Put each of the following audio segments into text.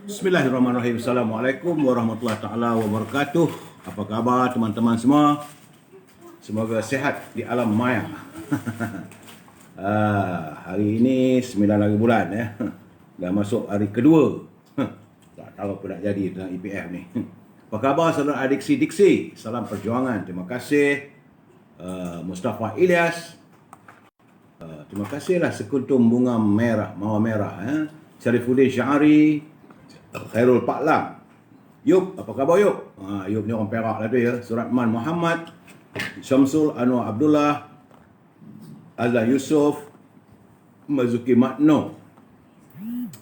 Bismillahirrahmanirrahim. Assalamualaikum warahmatullahi taala wabarakatuh. Apa khabar teman-teman semua? Semoga sehat di alam maya. Hari ini 9 hari bulan ya. Dah masuk hari kedua. Tak tahu apa nak jadi dalam EPF ni. Apa khabar saudara adiksi-diksi? Salam perjuangan. Terima kasih Mustafa Ilyas. Terima kasihlah sekuntum bunga merah, mawar merah Syarifuddin Syahari, Khairul Paklam. Yub, apa khabar Yub? Yub ni orang Perak lah tu ya. Suratman Muhammad, Syamsul Anwar Abdullah, Azlan Yusof, Mazuki Makno,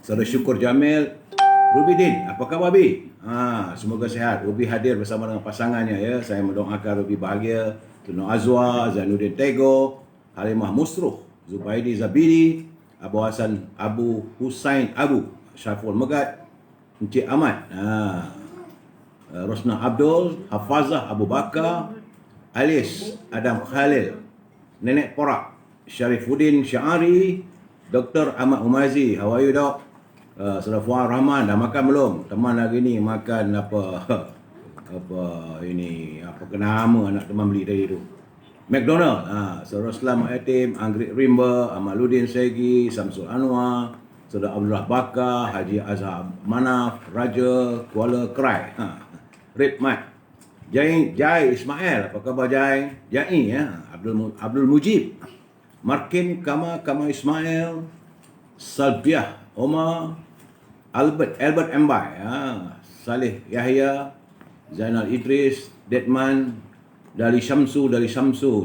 Saudara Syukur Jamil, Ruby Din. Apa khabar Bi? Semoga sihat. Ruby hadir bersama dengan pasangannya ya. Saya mendoakan Ruby bahagia. Tunu Azwa, Zainuddin Tego, Halimah Musruh, Zubaidi Zabidi, Abu Hasan Abu Husain Abu, Syaful Megat, Encik Ahmad, Rosna Abdul, Hafazah Abu Bakar, Alis Adam Khalil, Nenek Porak, Syarifuddin Syahari, Dr. Ahmad Umazi. How are you, Dok? Saudara Fuad Rahman, dah makan belum? Teman hari ni makan apa ini, apa nama anak teman beli tadi tu? McDonald. Saudara Selamat Yatim, Anggrit Rimba, Amaluddin Segi, Samsul Anwar, Saudara Abdullah Bakar, Haji Azhar Manaf, Raja Kuala Kerai, Red Mat, Jai Ismail. Apa khabar Jai? Jai ya, Abdul Mujib, Markin Kama Ismail, Salbiah Omar, Albert Embai, Saleh Yahya, Zainal Idris, Detman, dari Syamsu.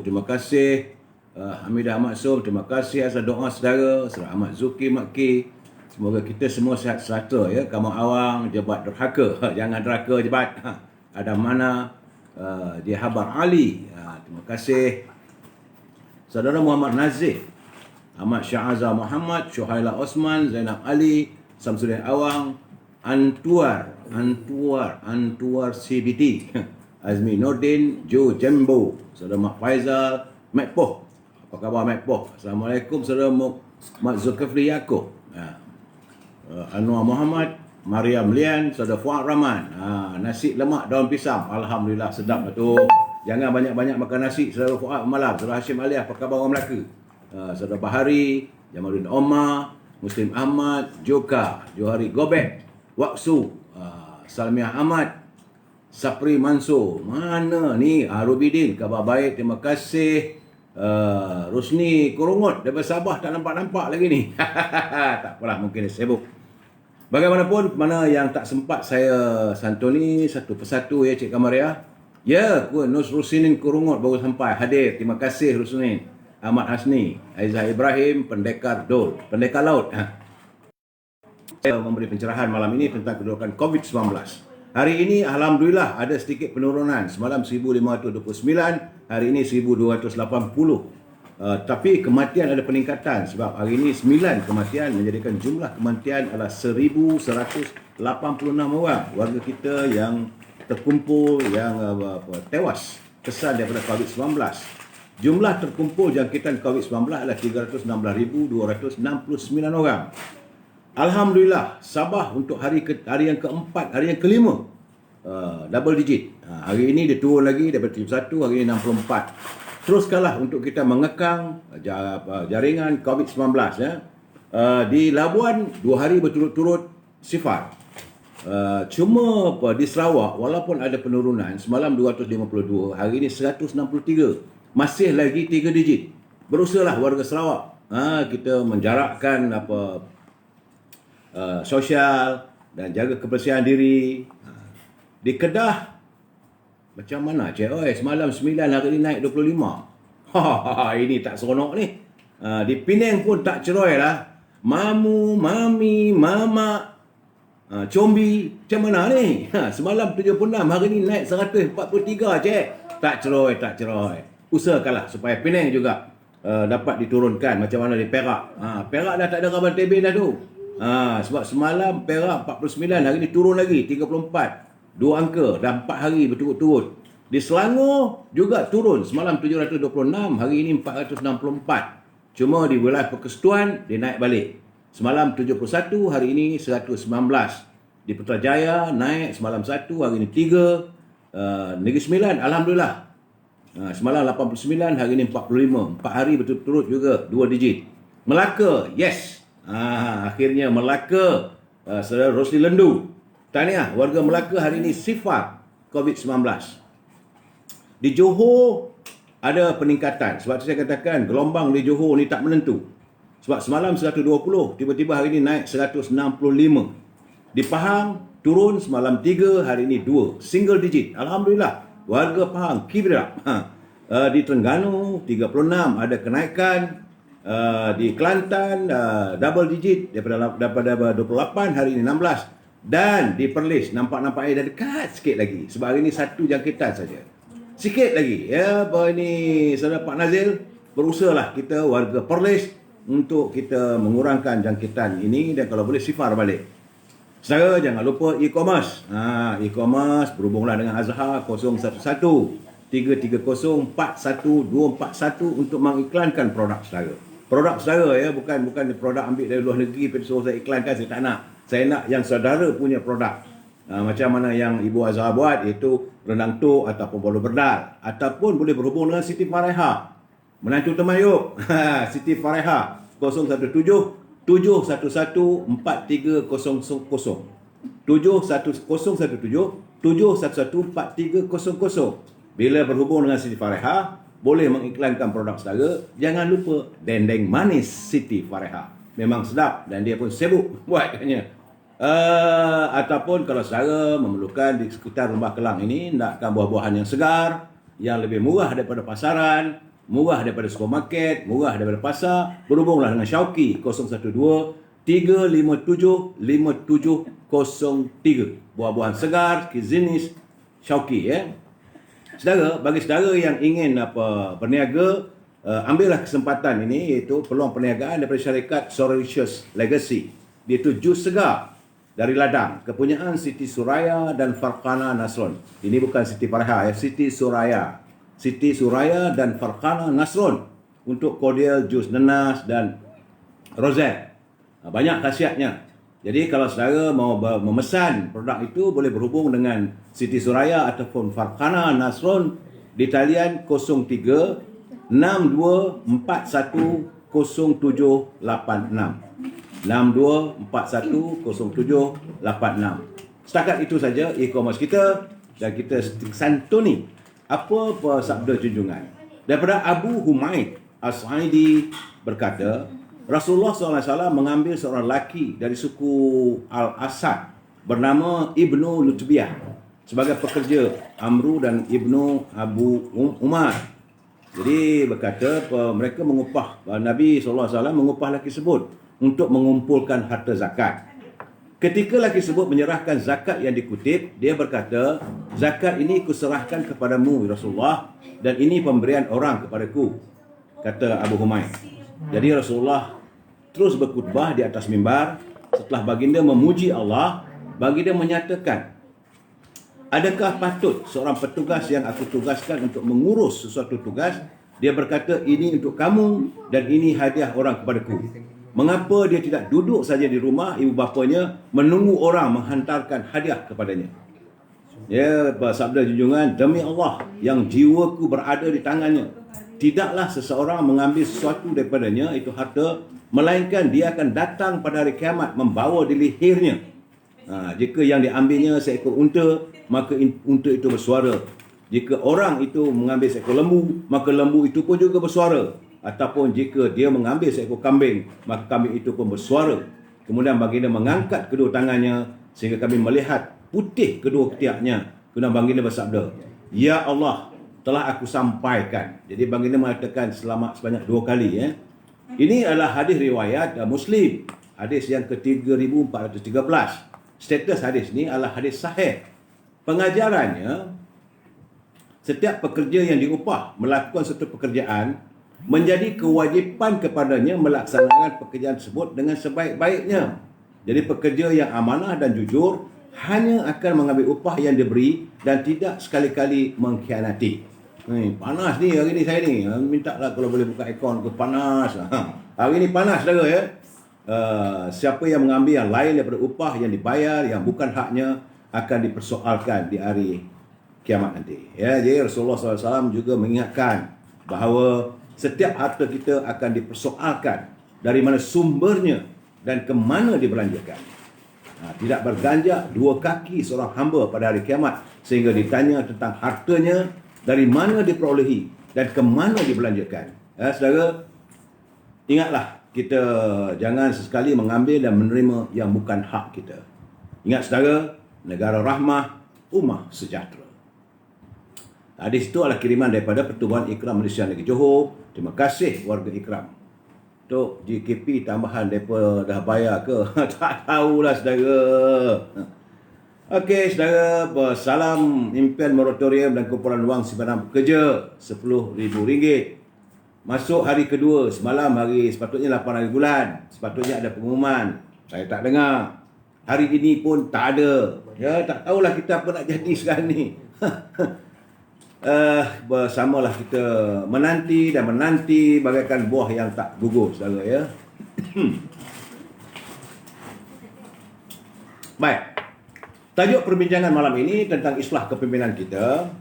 Terima kasih Hamidah Ahmad Som. Terima kasih atas doa saudara Ahmad Zuki Makki. Semoga kita semua sihat sejahtera ya. Kamu Awang, Jebat Derhaka. Jangan derhaka Jebat. Ada mana dia Habar Ali. Terima kasih saudara Muhammad Nazif, Ahmad Syahazah Muhammad, Syuhaila Osman, Zainab Ali, Samsudin Awang, Antuar CBT, Azmi Nordin, Joe Jembo, saudara Mak Faizal, Mak Poh. Apa khabar Mak Poh? Assalamualaikum saudara Mak Zulkifli Yaakob, Anwar Muhammad, Mariam Lian, saudara Fuad Rahman. Nasi lemak daun pisang, alhamdulillah sedap betul. Jangan banyak-banyak makan nasi saudara Fuad malam. Saudara Hashim Aliah, apa khabar orang Melaka? Saudara Bahari, Jamaluddin Omar, Muslim Ahmad, Joka, Johari Gobek, Waksu, Salmiah Ahmad, Sapri Mansur. Mana ni? Rubidin, khabar baik, terima kasih. Rusni Kurungut daripada Sabah, tak nampak lagi ni. Tak apalah, mungkin dia sibuk. Bagaimanapun, mana yang tak sempat saya santuni satu persatu ya Cik Kamaria. Ya, Nus Rusinin Kurungut baru sampai hadir. Terima kasih Rusnin. Ahmad Hasni, Aizah Ibrahim, Pendekar Laut. Saya memberi pencerahan malam ini tentang kedudukan COVID-19. Hari ini alhamdulillah ada sedikit penurunan. Semalam 1529, hari ini 1280. Tapi kematian ada peningkatan sebab hari ini 9 kematian menjadikan jumlah kematian adalah 1186 orang warga kita yang terkumpul yang tewas kesan daripada COVID-19. Jumlah terkumpul jangkitan COVID-19 adalah 316,269 orang. Alhamdulillah, Sabah untuk hari yang keempat, hari yang kelima, double digit. Hari ini dia turun lagi daripada 71, hari ini 64. Teruskanlah untuk kita mengekang jaringan COVID-19 ya. Di Labuan 2 hari berturut-turut sifar. Cuma di Sarawak walaupun ada penurunan, semalam 252, hari ini 163. Masih lagi 3 digit. Berusahalah warga Sarawak. Kita menjarakkan sosial dan jaga kebersihan diri. Di Kedah macam mana Cik? Semalam 9, hari ini naik 25. Ini tak seronok ni. Di Penang pun tak cerai lah. Mamu, mami, mama, combi. Macam mana ni? Semalam 76, hari ini naik 143 Cik. Tak cerai. Usahakanlah supaya Penang juga dapat diturunkan macam mana di Perak. Perak dah tak ada kabar TB dah tu. Sebab semalam Perak 49, hari ni turun lagi 34. 2 angka dah 4 hari berturut-turut. Di Selangor juga turun. Semalam 726, hari ini 464. Cuma di wilayah Persekutuan dia naik balik. Semalam 71, hari ini 119. Di Putrajaya naik semalam 1, hari ini 3. Negeri Sembilan, Alhamdulillah. Semalam 89, hari ini 45. 4 hari berturut-turut juga 2 digit. Melaka, yes. Akhirnya Melaka, saudara Rosli Lendu. Tahniah, warga Melaka hari ini sifar COVID-19. Di Johor ada peningkatan. Sebab tu saya katakan gelombang di Johor ni tak menentu. Sebab semalam 120, tiba-tiba hari ini naik 165. Di Pahang turun semalam 3, hari ini 2. Single digit. Alhamdulillah. Warga Pahang keep it up. Di Terengganu 36 ada kenaikan. Di Kelantan double digit daripada 28, hari ini 16. Dan di Perlis nampak-nampak dah dekat sikit lagi. Sebab hari ini 1 jangkitan saja. Sikit lagi ya, apa ini saudara Pak Nazil, berusahalah kita warga Perlis untuk kita mengurangkan jangkitan ini dan kalau boleh sifar balik. Saudara jangan lupa e-commerce. E-commerce berhubunglah dengan Azhar 011 330 41241 untuk mengiklankan produk saudara. Produk saudara ya, bukan produk ambil dari luar negeri pergi suruh saya iklankan, saya tak nak. Saya nak yang saudara punya produk. Macam mana yang Ibu Azhar buat, iaitu rendang tok ataupun bolu berdal, ataupun boleh berhubung dengan Siti Fareha, menantu Temayuk. Siti Fareha 017 711 4300 711 4300. Bila berhubung dengan Siti Fareha, boleh mengiklankan produk saudara. Jangan lupa dendeng manis Siti Fareha. Memang sedap dan dia pun sibuk buatnya. Ataupun kalau saudara memerlukan di sekitar Lembah Kelang ini nakkan buah-buahan yang segar, yang lebih murah daripada pasaran, murah daripada supermarket, murah daripada pasar, berhubunglah dengan Shauki 012 357 5703. Buah-buahan segar, kizinis, Shauki ya. Saudara, bagi saudara yang ingin berniaga, ambillah kesempatan ini, iaitu peluang perniagaan daripada syarikat Sorricious Legacy, iaitu jus segar dari ladang, kepunyaan Siti Suraya dan Farhana Nasron. Ini bukan Siti Fareha, Siti Suraya. Siti Suraya dan Farhana Nasron untuk cordial, jus nenas dan rosette. Banyak khasiatnya. Jadi kalau saudara mau memesan produk itu, boleh berhubung dengan Siti Suraya ataupun Farhana Nasron di talian 03 6241 0786 62410786. Setakat itu saja e-commerce kita, dan kita santuni apa sabda junjungan daripada Abu Humaid As-Sa'idi berkata, Rasulullah SAW mengambil seorang lelaki dari suku Al-Asad bernama Ibnu Lutbiyah sebagai pekerja Amru dan Ibnu Abu Umar. Jadi berkata mereka mengupah, Nabi SAW mengupah lelaki tersebut untuk mengumpulkan harta zakat. Ketika lelaki tersebut menyerahkan zakat yang dikutip, dia berkata, zakat ini kuserahkan kepadamu Rasulullah, dan ini pemberian orang kepadaku, kata Abu Humaid. Jadi Rasulullah terus berkhutbah di atas mimbar. Setelah baginda memuji Allah, baginda menyatakan, adakah patut seorang petugas yang aku tugaskan untuk mengurus sesuatu tugas, dia berkata, ini untuk kamu dan ini hadiah orang kepadaku. Mengapa dia tidak duduk saja di rumah ibu bapanya menunggu orang menghantarkan hadiah kepadanya? Ya, sabda junjungan, demi Allah yang jiwaku berada di tangannya, tidaklah seseorang mengambil sesuatu daripadanya, itu harta, melainkan dia akan datang pada hari kiamat membawa di lehernya. Jika yang diambilnya seekor unta, maka unta itu bersuara. Jika orang itu mengambil seekor lembu, maka lembu itu pun juga bersuara. Ataupun jika dia mengambil seekor kambing, maka kambing itu pun bersuara. Kemudian baginda mengangkat kedua tangannya sehingga kami melihat putih kedua ketiaknya. Kemudian baginda bersabda, ya Allah, telah aku sampaikan. Jadi baginda mengatakan selamat sebanyak 2 kali ya. Ini adalah hadis riwayat Muslim, hadis yang ke-3413. Status hadis ini adalah hadis sahih. Pengajarannya, setiap pekerja yang diupah melakukan satu pekerjaan, menjadi kewajipan kepadanya melaksanakan pekerjaan tersebut dengan sebaik-baiknya. Jadi pekerja yang amanah dan jujur hanya akan mengambil upah yang diberi dan tidak sekali-kali mengkhianati. Panas ni hari ni saya ni. Minta lah kalau boleh buka aircon ke panas. Hari ni panas saudara ya. siapa yang mengambil yang lain daripada upah yang dibayar yang bukan haknya akan dipersoalkan di hari kiamat nanti. Ya, jadi Rasulullah SAW juga mengingatkan bahawa setiap harta kita akan dipersoalkan dari mana sumbernya dan ke mana dibelanjakan. Tidak berganjak dua kaki seorang hamba pada hari kiamat sehingga ditanya tentang hartanya dari mana diperolehi dan ke mana dibelanjakan. Ya, saudara, ingatlah kita jangan sesekali mengambil dan menerima yang bukan hak kita. Ingat saudara, negara rahmah, ummah sejahtera. Di situ adalah kiriman daripada Pertubuhan Ikram Malaysia Negeri Johor. Terima kasih warga Ikram. Untuk GKP tambahan mereka dah bayar ke? Tak tahulah saudara. Okey saudara, salam impian moratorium dan kumpulan wang simpanan pekerja RM10,000. Masuk hari kedua, semalam hari sepatutnya 8 hari bulan. Sepatutnya ada pengumuman. Saya tak dengar. Hari ini pun tak ada. Ya, tak tahulah kita apa nak jadi sekarang ni. Bersamalah kita menanti dan menanti bagaikan buah yang tak gugur, saudara ya. Baik. Tajuk perbincangan malam ini tentang islah kepimpinan kita,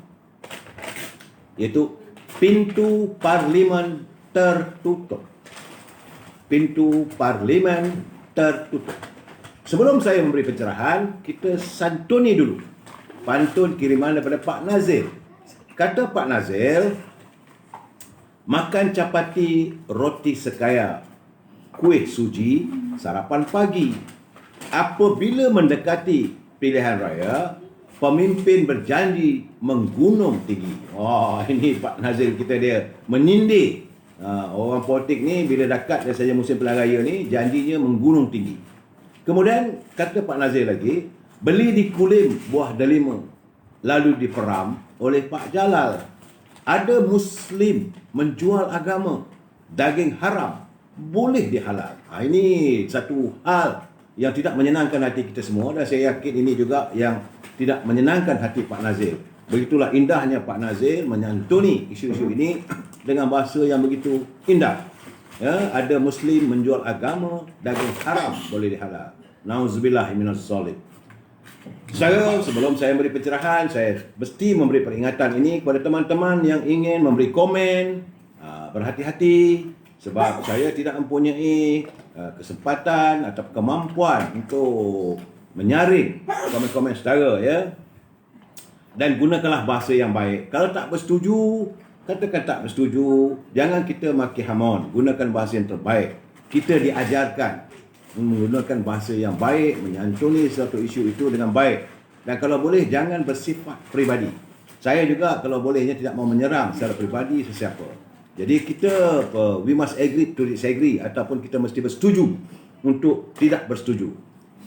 iaitu pintu parlimen tertutup. Pintu parlimen tertutup. Sebelum saya memberi pencerahan, kita santuni dulu pantun kiriman daripada Pak Nazil. Kata Pak Nazil, makan capati roti sekaya, kuih suji sarapan pagi. Apabila mendekati pilihan raya, pemimpin berjanji menggunung tinggi. Ini Pak Nazil kita dia menyindir. Orang politik ni bila dekat dia saja musim pilihan raya ni, janjinya menggunung tinggi. Kemudian kata Pak Nazil lagi, beli di Kulim buah delima, lalu diperam oleh Pak Jalal. Ada Muslim menjual agama, daging haram boleh dihalal. Ini satu hal yang tidak menyenangkan hati kita semua, dan saya yakin ini juga yang tidak menyenangkan hati Pak Nazil. Begitulah indahnya Pak Nazil menyantuni isu-isu ini dengan bahasa yang begitu indah. Ya, ada Muslim menjual agama, daging haram boleh dihalal. Nauzubillah minas zalim. Sebelum saya memberi pencerahan, saya mesti memberi peringatan ini kepada teman-teman yang ingin memberi komen. Berhati-hati, sebab saya tidak mempunyai kesempatan atau kemampuan untuk menyaring komen-komen saudara ya. Dan gunakanlah bahasa yang baik. Kalau tak bersetuju, katakan tak bersetuju. Jangan kita maki hamon. Gunakan bahasa yang terbaik. Kita diajarkan menggunakan bahasa yang baik, menyantuni satu isu itu dengan baik. Dan kalau boleh, jangan bersifat peribadi. Saya juga kalau bolehnya tidak mau menyerang secara peribadi sesiapa. Jadi kita, we must agree to disagree, ataupun kita mesti bersetuju untuk tidak bersetuju.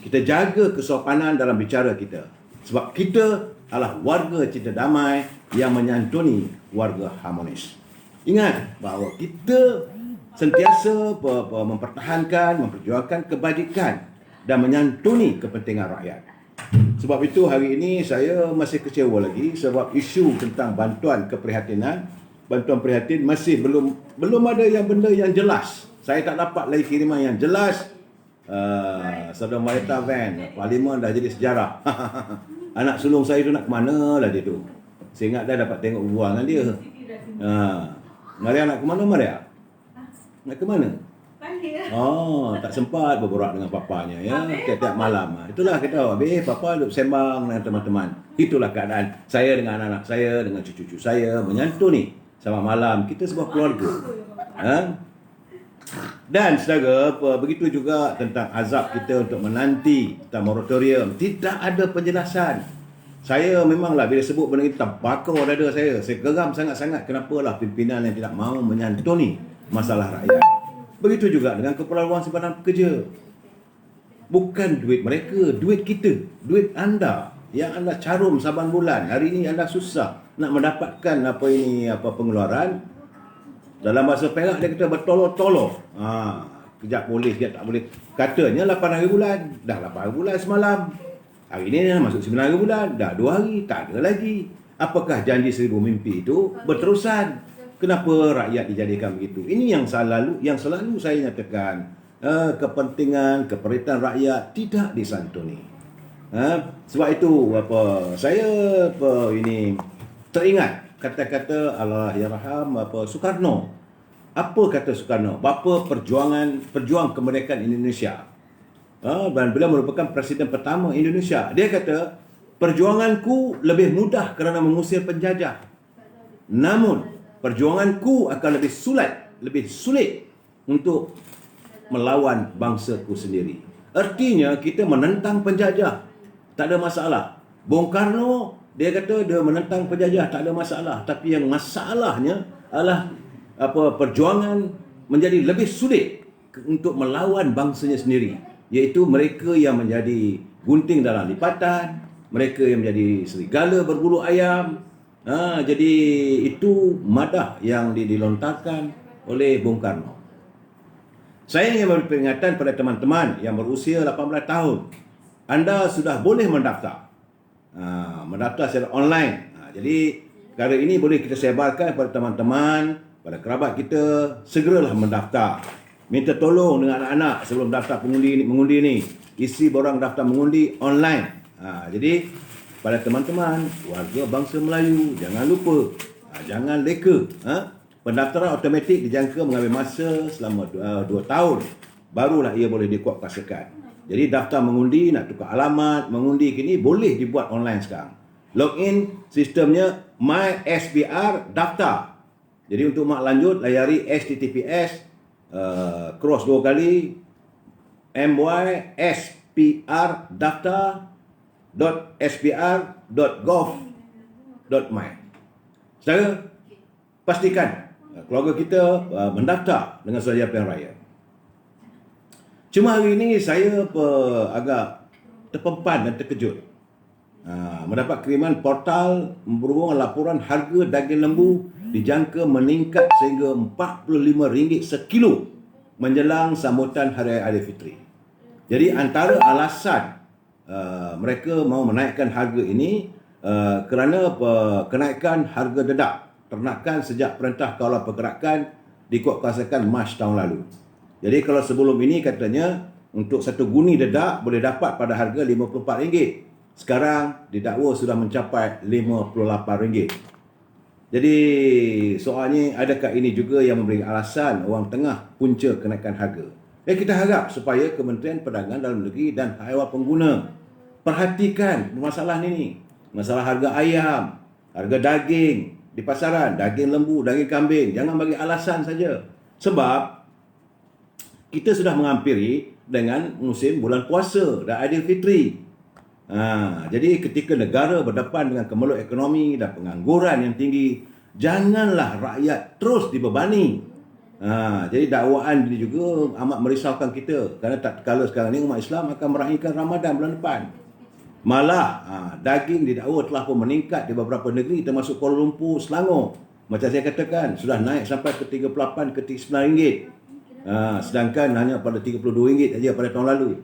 Kita jaga kesopanan dalam bicara kita. Sebab kita adalah warga cinta damai yang menyantuni warga harmonis. Ingat bahawa kita sentiasa mempertahankan, memperjuangkan kebajikan dan menyantuni kepentingan rakyat. Sebab itu hari ini saya masih kecewa lagi sebab isu tentang bantuan keprihatinan, bantuan prihatin masih belum ada yang benda yang jelas. Saya tak dapat lagi kiriman yang jelas. Saudara Marita Van, Parlimen dah jadi sejarah. Anak sulung saya tu nak ke mana lah dia tu. Saya ingat dah dapat tengok buang dengan dia. Maria nak ke mana Maria? Nak ke mana? Tak sempat berborak dengan papanya ya, tiap-tiap malam. Itulah kita habis papa duduk sembang dengan teman-teman. Itulah keadaan saya dengan anak-anak saya, dengan cucu-cucu saya menyantuni sama malam. Kita sebuah keluarga. Dan saudara, begitu juga tentang azab kita untuk menanti tentang moratorium. Tidak ada penjelasan. Saya memanglah bila sebut benda ini terbakar dada saya. Saya geram sangat-sangat kenapalah pimpinan yang tidak mahu menyantuni masalah rakyat. Begitu juga dengan kumpulan wang simpanan pekerja. Bukan duit mereka, duit kita, duit anda yang anda carum saban bulan. Hari ini anda susah nak mendapatkan pengeluaran. Dalam bahasa Perak dia kata bertolok-tolok. Kejap boleh, kejap tak boleh. Katanya 8 hari bulan. Dah 8 hari bulan semalam. Hari ini dah masuk 9 hari bulan. Dah 2 hari, tak ada lagi. Apakah janji 1000 mimpi itu berterusan? Kenapa rakyat dijadikan begitu? Ini yang selalu saya nyatakan. kepentingan, keperitan rakyat tidak disantuni. Sebab itu saya ini teringat kata-kata Allahyarham Soekarno. Apa kata Soekarno? Bapa perjuang kemerdekaan Indonesia. Dan beliau merupakan presiden pertama Indonesia. Dia kata, perjuanganku lebih mudah kerana mengusir penjajah. Namun, perjuanganku akan lebih sulit untuk melawan bangsaku sendiri. Artinya, kita menentang penjajah. Tak ada masalah. Bung Karno, dia kata dia menentang penjajah, tak ada masalah. Tapi yang masalahnya adalah perjuangan menjadi lebih sulit untuk melawan bangsanya sendiri, iaitu mereka yang menjadi gunting dalam lipatan, mereka yang menjadi serigala berbulu ayam. Jadi itu madah yang dilontarkan oleh Bung Karno. Saya ingin memberi peringatan pada teman-teman yang berusia 18 tahun. Anda sudah boleh mendaftar. Mendaftar secara online. Jadi perkara ini boleh kita sebarkan kepada teman-teman, pada kerabat kita, segeralah mendaftar. Minta tolong dengan anak-anak sebelum daftar mengundi ni. Isi borang daftar mengundi online. Jadi pada teman-teman warga bangsa Melayu, jangan lupa, jangan leka. Pendaftaran automatik dijangka mengambil masa selama 2 tahun. Barulah ia boleh dikuatkuasakan. Jadi daftar mengundi, nak tukar alamat, mengundi kini boleh dibuat online sekarang. Login sistemnya MySPR daftar. Jadi untuk mak lanjut, layari https cross 2 kali myspr daftar.spr.gov.my. Saudara, pastikan keluarga kita mendaftar dengan Suruhanjaya Pilihan Raya. Cuma hari ini saya agak terpempan dan terkejut. Mendapat kiriman portal berhubung laporan harga daging lembu dijangka meningkat sehingga RM45 sekilo menjelang sambutan Hari Raya Aidilfitri. Jadi antara alasan mereka mahu menaikkan harga ini kerana kenaikan harga dedak ternakan sejak Perintah Kawalan Pergerakan dikuatkuasakan Mac tahun lalu. Jadi kalau sebelum ini katanya untuk satu guni dedak boleh dapat pada harga RM54. Sekarang didakwa sudah mencapai RM58. Jadi soalnya adakah ini juga yang memberi alasan orang tengah punca kenaikan harga? Kita harap supaya Kementerian Perdagangan Dalam Negeri dan Haiwan Pengguna perhatikan masalah ini. Masalah harga ayam, harga daging di pasaran, daging lembu, daging kambing. Jangan bagi alasan saja. Sebab kita sudah menghampiri dengan musim bulan puasa dan Aidilfitri. Jadi ketika negara berdepan dengan kemelut ekonomi dan pengangguran yang tinggi, janganlah rakyat terus dibebani. Jadi dakwaan ini juga amat merisaukan kita, kerana tak kala sekarang ini umat Islam akan meraihkan Ramadan bulan depan. Malah daging didakwa telah pun meningkat di beberapa negeri termasuk Kuala Lumpur, Selangor. Macam saya katakan, sudah naik sampai ke 38 ke RM39. Sedangkan hanya pada RM32 saja pada tahun lalu.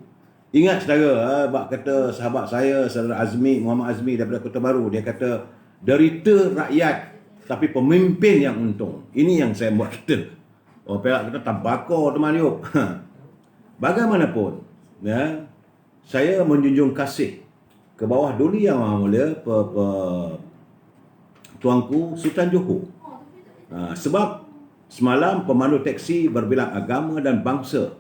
Ingat saudara, kata sahabat saya, saudara Muhammad Azmi daripada Kota Baru, dia kata derita rakyat tapi pemimpin yang untung. Ini yang saya buat kata. Orang Perak kata tabakor teman yuk. Bagaimanapun, saya menjunjung kasih ke bawah Duli Yang Maha Mulia Tuanku Sultan Johor. Sebab semalam pemandu teksi berbilang agama dan bangsa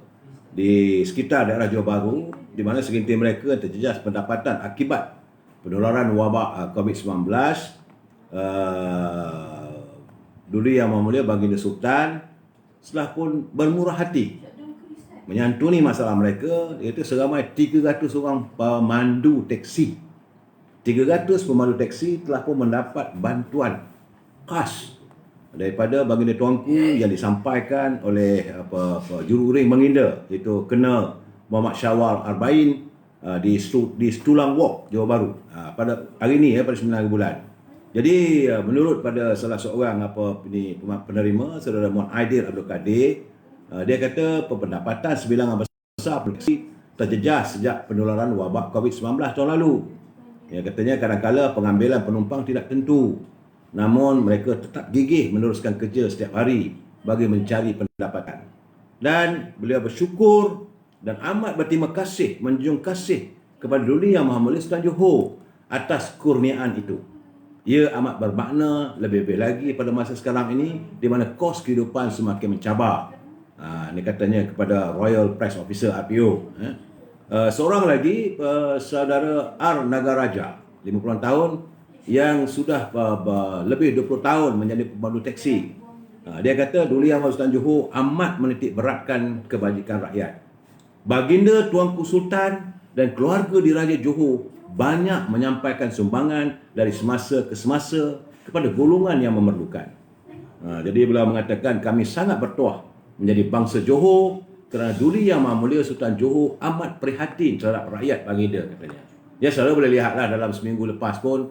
di sekitar daerah Johor Bahru, di mana segelintir mereka terjejas pendapatan akibat penularan wabak COVID-19, Duli Yang Maha Mulia Baginda Sultan setelah pun bermurah hati menyantuni masalah mereka, iaitu seramai 300 orang pemandu teksi. 300 pemandu teksi telah pun mendapat bantuan khas daripada Baginda Tuanku yang disampaikan oleh Jururing Baginda, iaitu Kena Muhammad Syawal Arba'in di Stulang Walk, Johor Bahru pada hari ini, pada 9 bulan. Jadi menurut pada salah seorang penerima, saudara Muhammad Aidil Abdul Kadir, dia kata pendapatan sebilangan besar teksi terjejas sejak penularan wabak COVID-19 tahun lalu. Dia katanya kadang-kala pengambilan penumpang tidak tentu, namun mereka tetap gigih meneruskan kerja setiap hari bagi mencari pendapatan. dan beliau bersyukur dan amat berterima kasih, menjunjung kasih kepada Duli Yang Maha Mulia Sultan Johor atas kurniaan itu. Ia amat bermakna lebih-lebih lagi pada masa sekarang ini di mana kos kehidupan semakin mencabar. Ini katanya kepada Royal Press Officer RPO. Seorang lagi, saudara R. Nagaraja, 50 tahun, yang sudah lebih 20 tahun menjadi pemandu taksi. Dia kata Duli Yang Maha Sultan Johor amat menitik beratkan kebajikan rakyat. Baginda Tuanku Sultan dan keluarga diraja Johor banyak menyampaikan sumbangan dari semasa ke semasa kepada golongan yang memerlukan. Jadi beliau mengatakan kami sangat bertuah menjadi bangsa Johor kerana Duli Yang Maha Mulia Sultan Johor amat prihatin terhadap rakyat baginda, katanya. Ya, saudara boleh lihatlah dalam seminggu lepas pun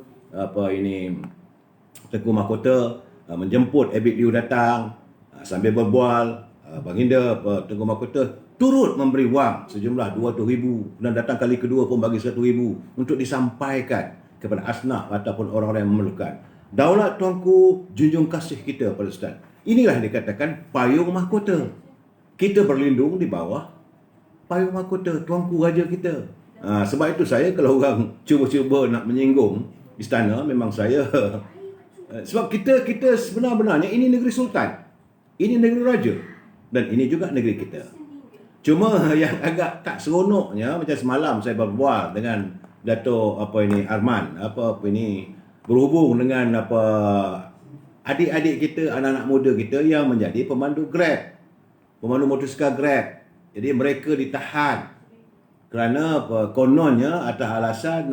Tengku Mahkota menjemput Abid Liu datang sambil berbual. Baginda Tengku Mahkota turut memberi wang sejumlah 200,000 dan datang kali kedua pun bagi 100,000 untuk disampaikan kepada asnaf ataupun orang-orang yang memerlukan. Daulat Tuanku, junjung kasih kita pada Ustaz. Inilah dikatakan payung mahkota. Kita berlindung di bawah payung mahkota Tuanku Raja kita. Sebab itu saya kalau orang cuba-cuba nak menyinggung istana, memang saya sebab kita sebenarnya ini negeri sultan, ini negeri raja, dan ini juga negeri kita. Cuma yang agak tak seronoknya, macam semalam saya berbual dengan Dato' Arman, berhubung dengan adik-adik kita, anak-anak muda kita yang menjadi pemandu Grab, pemandu motosikal Grab. Jadi mereka ditahan kerana kononnya atas alasan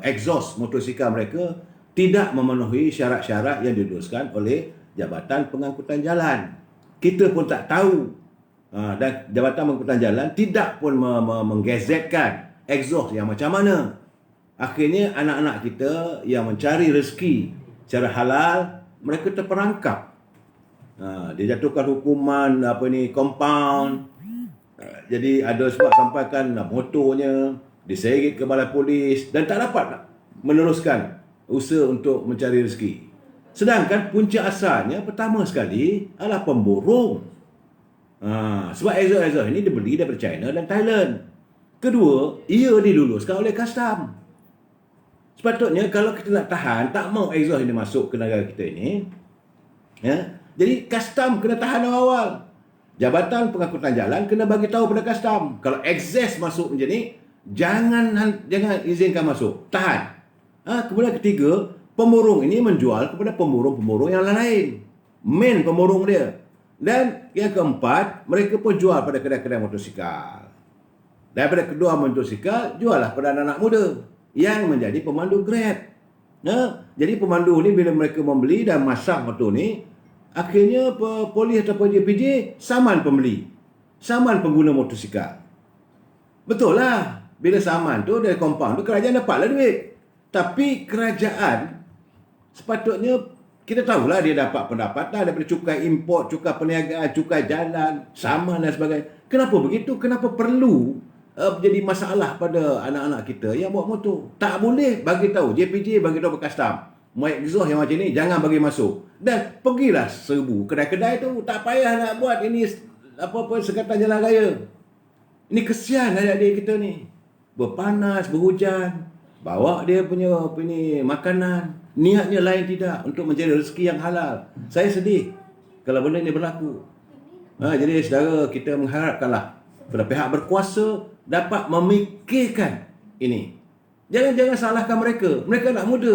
exhaust motosikal mereka tidak memenuhi syarat-syarat yang diduduskan oleh Jabatan Pengangkutan Jalan. Kita pun tak tahu, dan Jabatan Pengangkutan Jalan tidak pun menggazetkan exhaust yang macam mana. Akhirnya anak-anak kita yang mencari rezeki secara halal, mereka terperangkap. Dijatuhkan hukuman compound. Jadi ada sebab sampaikan motornya diseret ke balai polis dan tak dapat meneruskan usaha untuk mencari rezeki. Sedangkan punca asalnya pertama sekali adalah pemborong. Sebab exhaust ini dibeli daripada China dan Thailand. Kedua, ia diluluskan oleh custom. Sepatutnya kalau kita nak tahan, tak mau exhaust ini masuk ke negara kita ini, jadi custom kena tahan awal. Jabatan Pengangkutan Jalan kena bagi tahu pada custom, kalau excess masuk macam ni, jangan izinkan masuk, tahan. Kemudian ketiga, pemborong ini menjual kepada pemborong-pemborong yang lain, main pemborong dia. Dan yang keempat, mereka pun jual pada kedai-kedai motosikal. Daripada kedua motosikal, juallah pada anak-anak muda yang menjadi pemandu Grab. Jadi pemandu ni bila mereka membeli dan masang motor ni, akhirnya polis ataupun JPJ saman pembeli, saman pengguna motosikal. Betul lah, bila saman tu dari compound tu kerajaan dapatlah duit. Tapi kerajaan sepatutnya, kita tahulah dia dapat pendapatan daripada cukai import, cukai perniagaan, cukai jalan, saman dan sebagainya. Kenapa begitu? Kenapa perlu jadi masalah pada anak-anak kita yang bawa motor? Tak boleh bagi tahu, JPJ bagi tahu ke custom, mic exhaust yang macam ni jangan bagi masuk. Dan pergilah serbu kedai-kedai tu, tak payah nak buat ini apa-apa sekatan jalan raya. Ini kesian adik-adik kita ni. Berpanas, berhujan, bawa dia punya makanan, niatnya lain tidak untuk mencari rezeki yang halal. Saya sedih kalau benda ni berlaku. Jadi saudara, kita mengharapkanlah kepada pihak berkuasa dapat memikirkan ini. Jangan salahkan mereka. Mereka anak muda.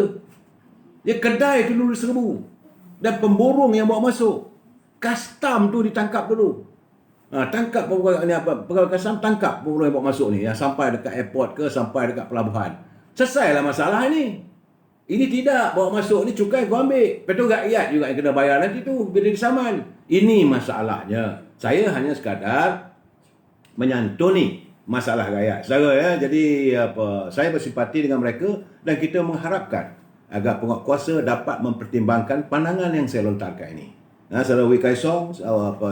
Dia kedai tu dulu serbu. Dan pemborong yang bawa masuk, custom tu ditangkap dulu. Tangkap pegawai custom, tangkap pemborong yang bawa masuk ni, yang sampai dekat airport ke, sampai dekat pelabuhan. Selesailah masalah ni. Ini tidak, bawa masuk ni cukai kau ambil. Lepas tu rakyat juga yang kena bayar nanti tu bila disaman. Ini masalahnya. Saya hanya sekadar menyantuni masalah rakyat. Saudara ya, jadi saya bersimpati dengan mereka dan kita mengharapkan agar penguatkuasa dapat mempertimbangkan pandangan yang saya lontarkan ini. Saudara Wee Kai Song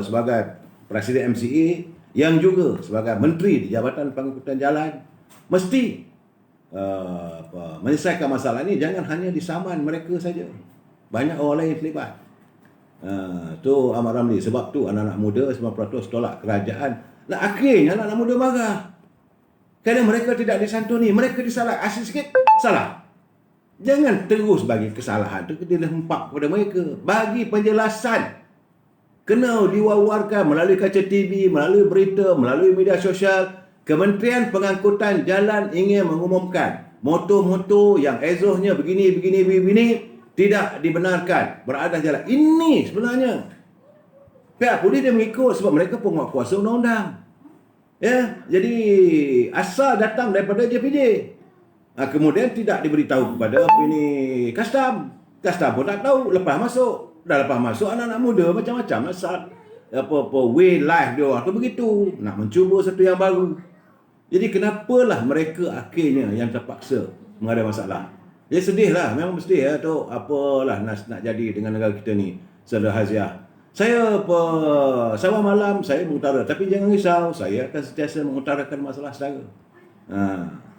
sebagai Presiden MCA yang juga sebagai Menteri di Jabatan Pengangkutan Jalan mesti menyelesaikan masalah ini. Jangan hanya disaman mereka saja. Banyak orang lain terlibat. Tu Ahmad Ramli. Sebab tu anak-anak muda 90% tolak kerajaan. Nah, akhirnya anak-anak muda marah. Kerana mereka tidak disantuni, mereka disalah. Asyik sikit, salah. Jangan terus bagi kesalahan tu dilempar kepada mereka. Bagi penjelasan. Kena diwawarkan melalui kaca TV, melalui berita, melalui media sosial. Kementerian Pengangkutan Jalan ingin mengumumkan motor-motor yang exhaustnya begini tidak dibenarkan berada jalan. Ini sebenarnya pihak polis dia mengikut sebab mereka penguatkuasa undang-undang. Ya, jadi asal datang daripada JPJ. Kemudian tidak diberitahu kepada custom. Custom pun tak tahu, lepas masuk. Dah lepas masuk anak-anak muda macam-macam asal apa way life dia orang tu begitu, nak mencuba satu yang baru. Jadi kenapalah mereka akhirnya yang terpaksa menghadapi masalah. Dia sedih lah, memang sedih ya tu apalah nak jadi dengan negara kita ni. Saudara Haziah, saya sawah malam saya mengutara, tapi jangan risau, saya akan sentiasa mengutarakan masalah saudara.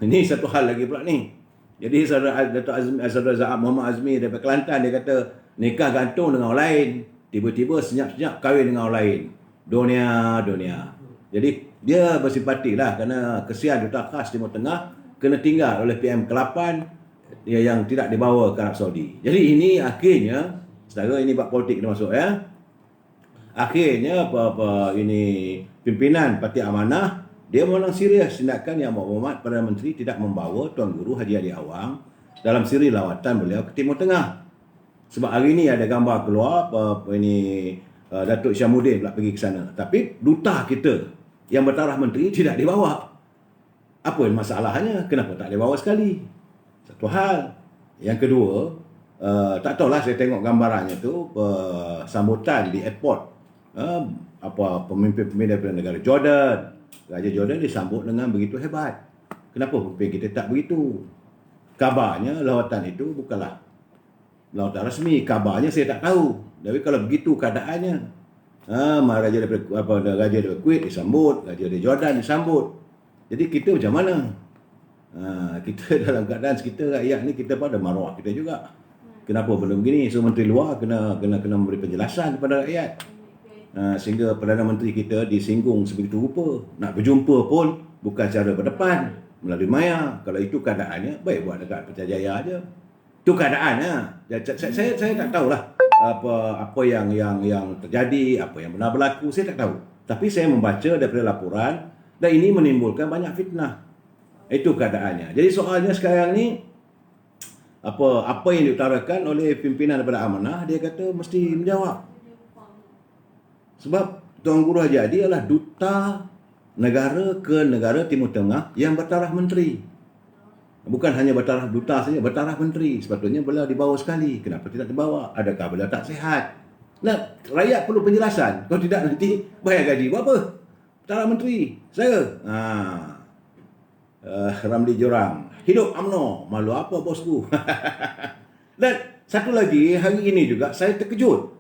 Ini satu hal lagi pula ni. Jadi saudara Muhammad Azmi daripada Kelantan, dia kata nikah gantung dengan orang lain, tiba-tiba senyap-senyap kahwin dengan orang lain. Dunia. Jadi dia bersimpati lah kerana kesian Duta Khas Timur Tengah kena tinggal oleh PM ke-8 yang tidak dibawa ke Arab Saudi. Jadi ini akhirnya, saudara, ini bab politik kita masuk ya. Akhirnya ini pimpinan Parti Amanah dia memang serius tindakan yang Muhammad Perdana Menteri tidak membawa Tuan Guru Haji Hadi Awang dalam siri lawatan beliau ke Timur Tengah. Sebab hari ini ada gambar keluar Datuk Syamuddin pula pergi ke sana. Tapi duta kita yang bertaraf menteri tidak dibawa. Apa masalahnya? Kenapa tak dibawa sekali? Satu hal. Yang kedua, tak tahulah, saya tengok gambarannya tu sambutan di airport. Pemimpin-pemimpin daripada negara Jordan. Raja Jordan disambut dengan begitu hebat. Kenapa pemimpin kita tak begitu? Kabarnya lawatan itu bukanlah lawatan rasmi. Kabarnya saya tak tahu. Tapi kalau begitu keadaannya, raja daripada Kuwait disambut, raja dari Jordan disambut. Jadi kita macam mana? Kita dalam keadaan kita rakyat ni, kita pada maruah kita juga. Kenapa benda begini? So menteri luar kena memberi penjelasan kepada rakyat. Sehingga Perdana Menteri kita disinggung sebegitu rupa. Nak berjumpa pun bukan secara berdepan, melalui maya. Kalau itu keadaannya, baik buat dekat Putrajaya aja. Itu keadaannya. Saya tak tahulah apa yang terjadi, apa yang benar berlaku, saya tak tahu. Tapi saya membaca daripada laporan dan ini menimbulkan banyak fitnah. Itu keadaannya. Jadi soalnya sekarang ni apa yang diutarakan oleh pimpinan daripada Amanah, dia kata mesti menjawab. Sebab Tuan Guru Haji Hadi adalah duta negara ke negara Timur Tengah yang bertaraf menteri. Bukan hanya bertaraf duta saja, bertaraf menteri. Sepatutnya beliau dibawa sekali. Kenapa tidak dibawa? Adakah beliau tak sihat? Nah, rakyat perlu penjelasan. Kalau tidak nanti bayar gaji buat apa? Bertaraf menteri. Saya. Ramli Jorang. Hidup UMNO. Malu apa bosku? Dan satu lagi, hari ini juga saya terkejut.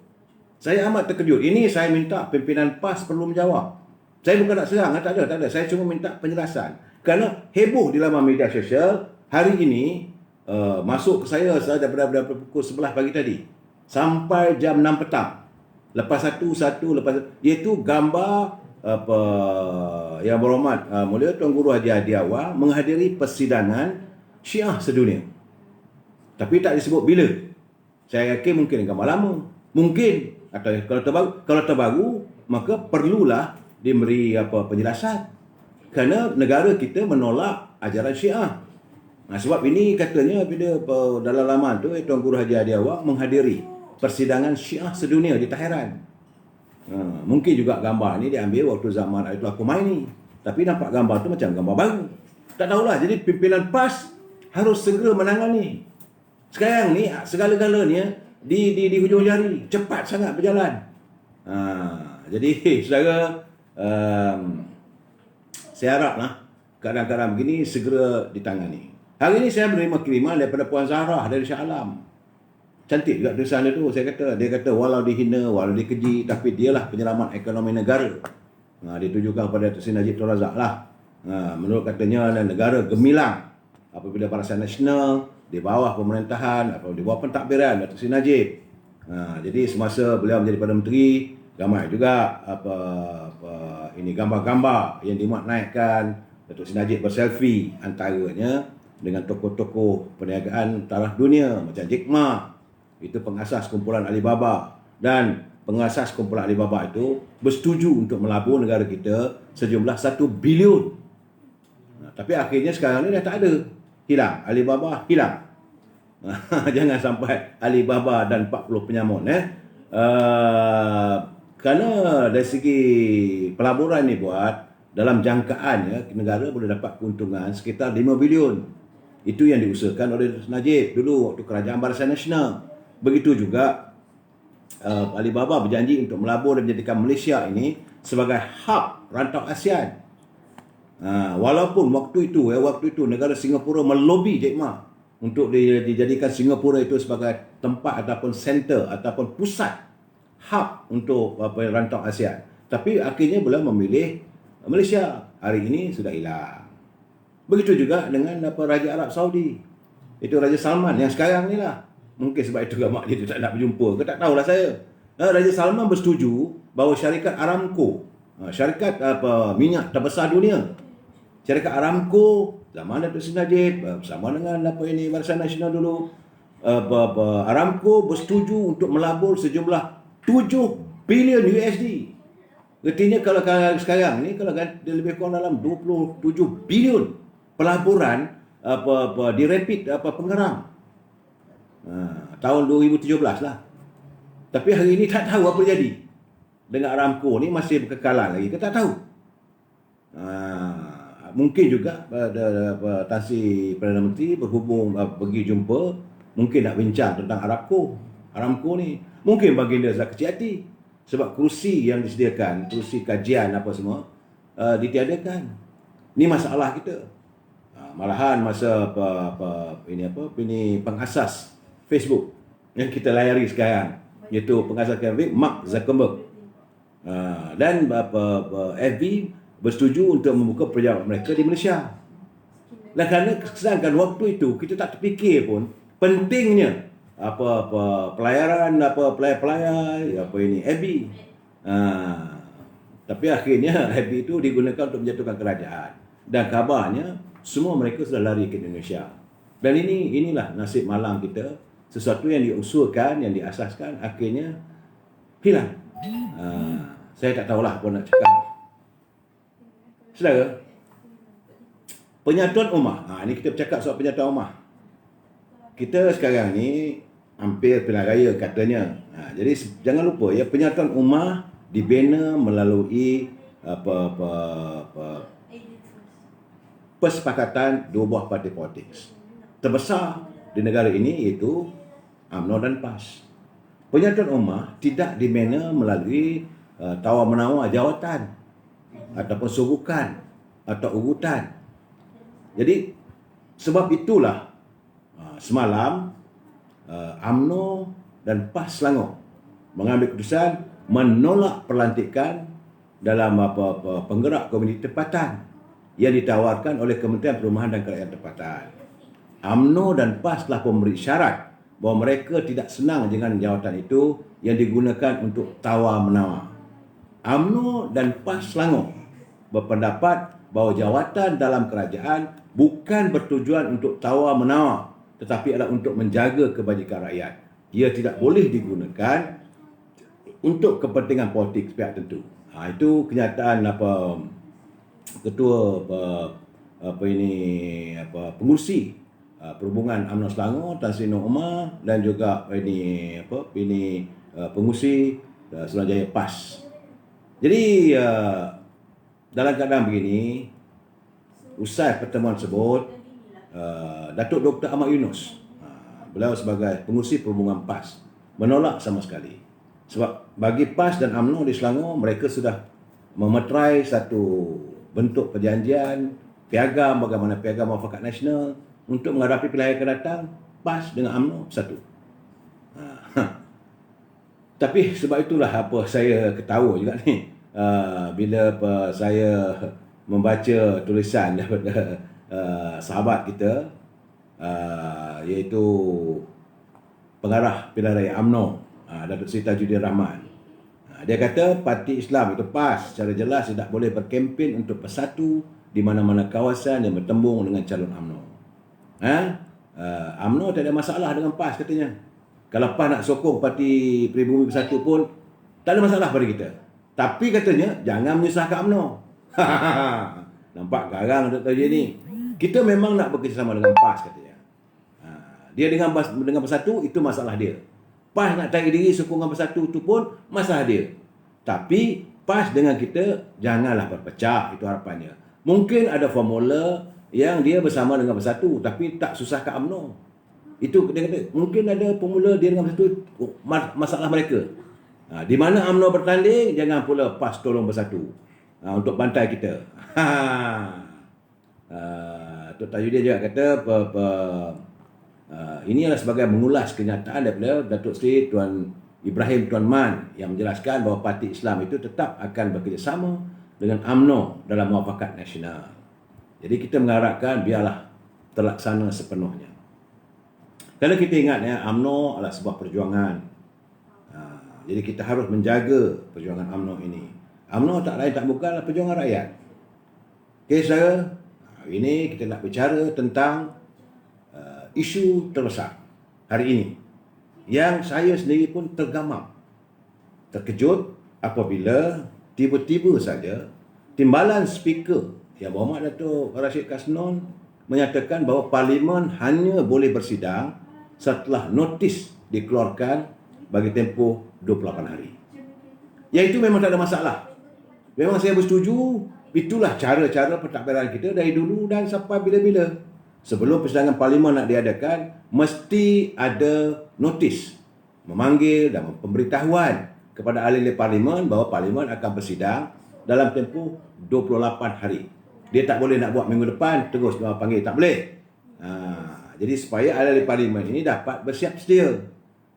Saya amat terkejut. Ini saya minta pimpinan PAS perlu menjawab. Saya bukan nak serang, tak ada. Saya cuma minta penjelasan. Kerana heboh di laman media sosial, hari ini masuk ke saya daripada pukul 11 pagi tadi sampai jam 6 petang. Lepas satu, iaitu gambar Yang Berhormat Mulia Tuan Guru Haji Hadi Awang menghadiri persidangan Syiah sedunia. Tapi tak disebut bila. Saya yakin mungkin gambar lama. Mungkin. Atau kalau terbaru, maka perlulah diberi penjelasan. Kerana negara kita menolak ajaran Syiah. Sebab ini katanya dalam laman tu Tuan Guru Haji Hadi Awang menghadiri persidangan Syiah sedunia di Tehran. Mungkin juga gambar ni diambil waktu zaman Ayatullah Khomeini. Tapi nampak gambar tu macam gambar baru. Tak tahulah. Jadi pimpinan PAS harus segera menangani. Sekarang ni segala-galanya di hujung jari. Cepat sangat berjalan. Jadi saudara, saya haraplah keadaan-keadaan begini segera ditangani. Hari ini saya menerima kiriman daripada Puan Zahra dari Shah Alam. Cantik juga tulisan dia tu. Dia kata walau dihina, walau dikeji, tapi dialah penyelamat ekonomi negara. Ditujukan kepada Datuk Seri Najib Tun Razak lah. Menurut katanya negara gemilang apabila Barisan Nasional di bawah pemerintahan atau di bawah pentadbiran Datuk Seri Najib Jadi semasa beliau menjadi Perdana Menteri, ramai juga ini gambar-gambar yang dimuat naikkan Datuk Seri Najib berselfie antaranya dengan tokoh-tokoh perniagaan taraf dunia macam Jack Ma, itu pengasas kumpulan Alibaba, dan pengasas kumpulan Alibaba itu bersetuju untuk melabur negara kita sejumlah 1 bilion. Tapi akhirnya sekarang ni dah tak ada. Hilang. Alibaba hilang. Jangan sampai Alibaba dan 40 penyamun. Kerana dari segi pelaburan ni buat, dalam jangkaan negara boleh dapat keuntungan sekitar 5 bilion. Itu yang diusahakan oleh Najib dulu waktu Kerajaan Barisan Nasional. Begitu juga Alibaba berjanji untuk melabur dan menjadikan Malaysia ini sebagai hub rantau ASEAN. Walaupun waktu itu negara Singapura melobi Jack Ma untuk dijadikan Singapura itu sebagai tempat ataupun center ataupun pusat hub untuk rantau ASEAN. Tapi akhirnya beliau memilih Malaysia. Hari ini sudah hilang. Begitu juga dengan Raja Arab Saudi. Itu Raja Salman yang sekarang ni lah. Mungkin sebab itu mak dia tak nak berjumpa ke, tak tahulah saya. Raja Salman bersetuju bahawa syarikat Aramco, syarikat minyak terbesar dunia, syarikat Aramco zaman Datuk Seri Najib bersama dengan Barisan Nasional dulu, Aramco bersetuju untuk melabur sejumlah 7 bilion USD. Artinya kalau sekarang ni kalau dia lebih kurang dalam 27 bilion pelaburan di Rapid Pengerang. Tahun 2017 lah. Tapi hari ini tak tahu apa jadi dengan Aramco ni, masih berkekalan lagi kita tak tahu. Mungkin juga Tan Sri Perdana Menteri berhubung pergi jumpa, mungkin nak bincang tentang Aramco ni. Mungkin baginda Zat kecil hati sebab kerusi yang disediakan, kerusi kajian apa semua ditiadakan. Ni masalah kita. Malahan masa ini pengasas Facebook yang kita layari sekarang, iaitu pengasas Facebook Mark Zuckerberg, dan FB bersetuju untuk membuka pejabat mereka di Malaysia. Dan kerana sedangkan waktu itu kita tak terfikir pun pentingnya pelayaran pelayar FB. Tapi akhirnya FB itu digunakan untuk menjatuhkan kerajaan, dan kabarnya semua mereka sudah lari ke Indonesia. Dan inilah nasib malang kita. Sesuatu yang diusulkan, yang diasaskan, akhirnya hilang. Saya tak tahulah apa nak cakap. Saudara, penyatuan ummah. Ini kita bercakap soal penyatuan ummah. Kita sekarang ni hampir pilihan raya katanya. Jadi jangan lupa ya, penyatuan ummah dibina melalui persepakatan dua buah parti politik terbesar di negara ini, iaitu UMNO dan PAS. Penyatuan ummah tidak dibina melalui tawar-menawar jawatan ataupun surukan atau urutan. Jadi sebab itulah semalam UMNO dan PAS Selangor mengambil keputusan menolak pelantikan dalam penggerak komuniti tempatan yang ditawarkan oleh Kementerian Perumahan dan Kerajaan Tempatan. UMNO dan PAS telah memberi syarat bahawa mereka tidak senang dengan jawatan itu yang digunakan untuk tawar-menawar. UMNO dan PAS Selangor berpendapat bahawa jawatan dalam kerajaan bukan bertujuan untuk tawar-menawar, tetapi adalah untuk menjaga kebajikan rakyat. Ia tidak boleh digunakan untuk kepentingan politik pihak tertentu. Itu kenyataan ketua pengurusi perhubungan UMNO Selangor, Tan Sri Nur Umar, dan juga pengurusi Suruhanjaya PAS. Jadi dalam keadaan begini, usai pertemuan tersebut, Datuk Dr. Ahmad Yunus, beliau sebagai pengurusi perhubungan PAS, menolak sama sekali. Sebab bagi PAS dan UMNO di Selangor, mereka sudah memeterai satu bentuk perjanjian piagam, bagaimana piagam muafakat nasional untuk menghadapi pilihan akan datang. PAS dengan UMNO satu. Tapi sebab itulah apa saya ketawa juga ni bila saya membaca tulisan daripada sahabat kita, iaitu pengarah pilihan raya UMNO Datuk Seri Tajuddin Rahman. Dia kata parti Islam itu PAS secara jelas tidak boleh berkempen untuk bersatu di mana-mana kawasan yang bertembung dengan calon UMNO. UMNO tak ada masalah dengan PAS katanya. Kalau PAS nak sokong parti Pribumi Bersatu pun tak ada masalah pada kita. Tapi katanya jangan menyusahkan UMNO. Nampak garang Dr. J ni. Kita memang nak bekerjasama dengan PAS katanya. Dia dengan Bersatu itu masalah dia. PAS nak tarik diri sokongan Bersatu itu pun masalah dia. Tapi PAS dengan kita janganlah berpecah, itu harapannya. Mungkin ada formula yang dia bersama dengan Bersatu tapi tak susahkan UMNO. Itu dia kata mungkin ada formula dia dengan Bersatu, masalah mereka. Di mana UMNO bertanding, jangan pula PAS tolong Bersatu untuk bantai kita. Tok Tajuddin juga kata ini adalah sebagai mengulas kenyataan daripada Datuk Seri Tuan Ibrahim Tuan Man yang menjelaskan bahawa parti Islam itu tetap akan bekerjasama dengan UMNO dalam muafakat nasional. Jadi kita mengharapkan biarlah terlaksana sepenuhnya. Kalau kita ingat UMNO adalah sebuah perjuangan. Jadi kita harus menjaga perjuangan UMNO ini. UMNO tak lain tak bukanlah perjuangan rakyat. Okey saudara, hari ini kita nak bicara tentang isu terbesar hari ini yang saya sendiri pun tergamam, terkejut apabila tiba-tiba saja timbalan speaker Yang Berhormat Datuk Rashid Kasnon menyatakan bahawa Parlimen hanya boleh bersidang setelah notis dikeluarkan bagi tempoh 28 hari. Yang itu memang tak ada masalah. Memang saya bersetuju, itulah cara-cara pentadbiran kita dari dulu dan sampai bila-bila. Sebelum persidangan Parlimen nak diadakan, mesti ada notis, memanggil dan pemberitahuan kepada ahli-ahli Parlimen bahawa Parlimen akan bersidang dalam tempoh 28 hari. Dia tak boleh nak buat minggu depan terus panggil, tak boleh. Jadi supaya ahli-ahli Parlimen ini dapat bersiap sedia.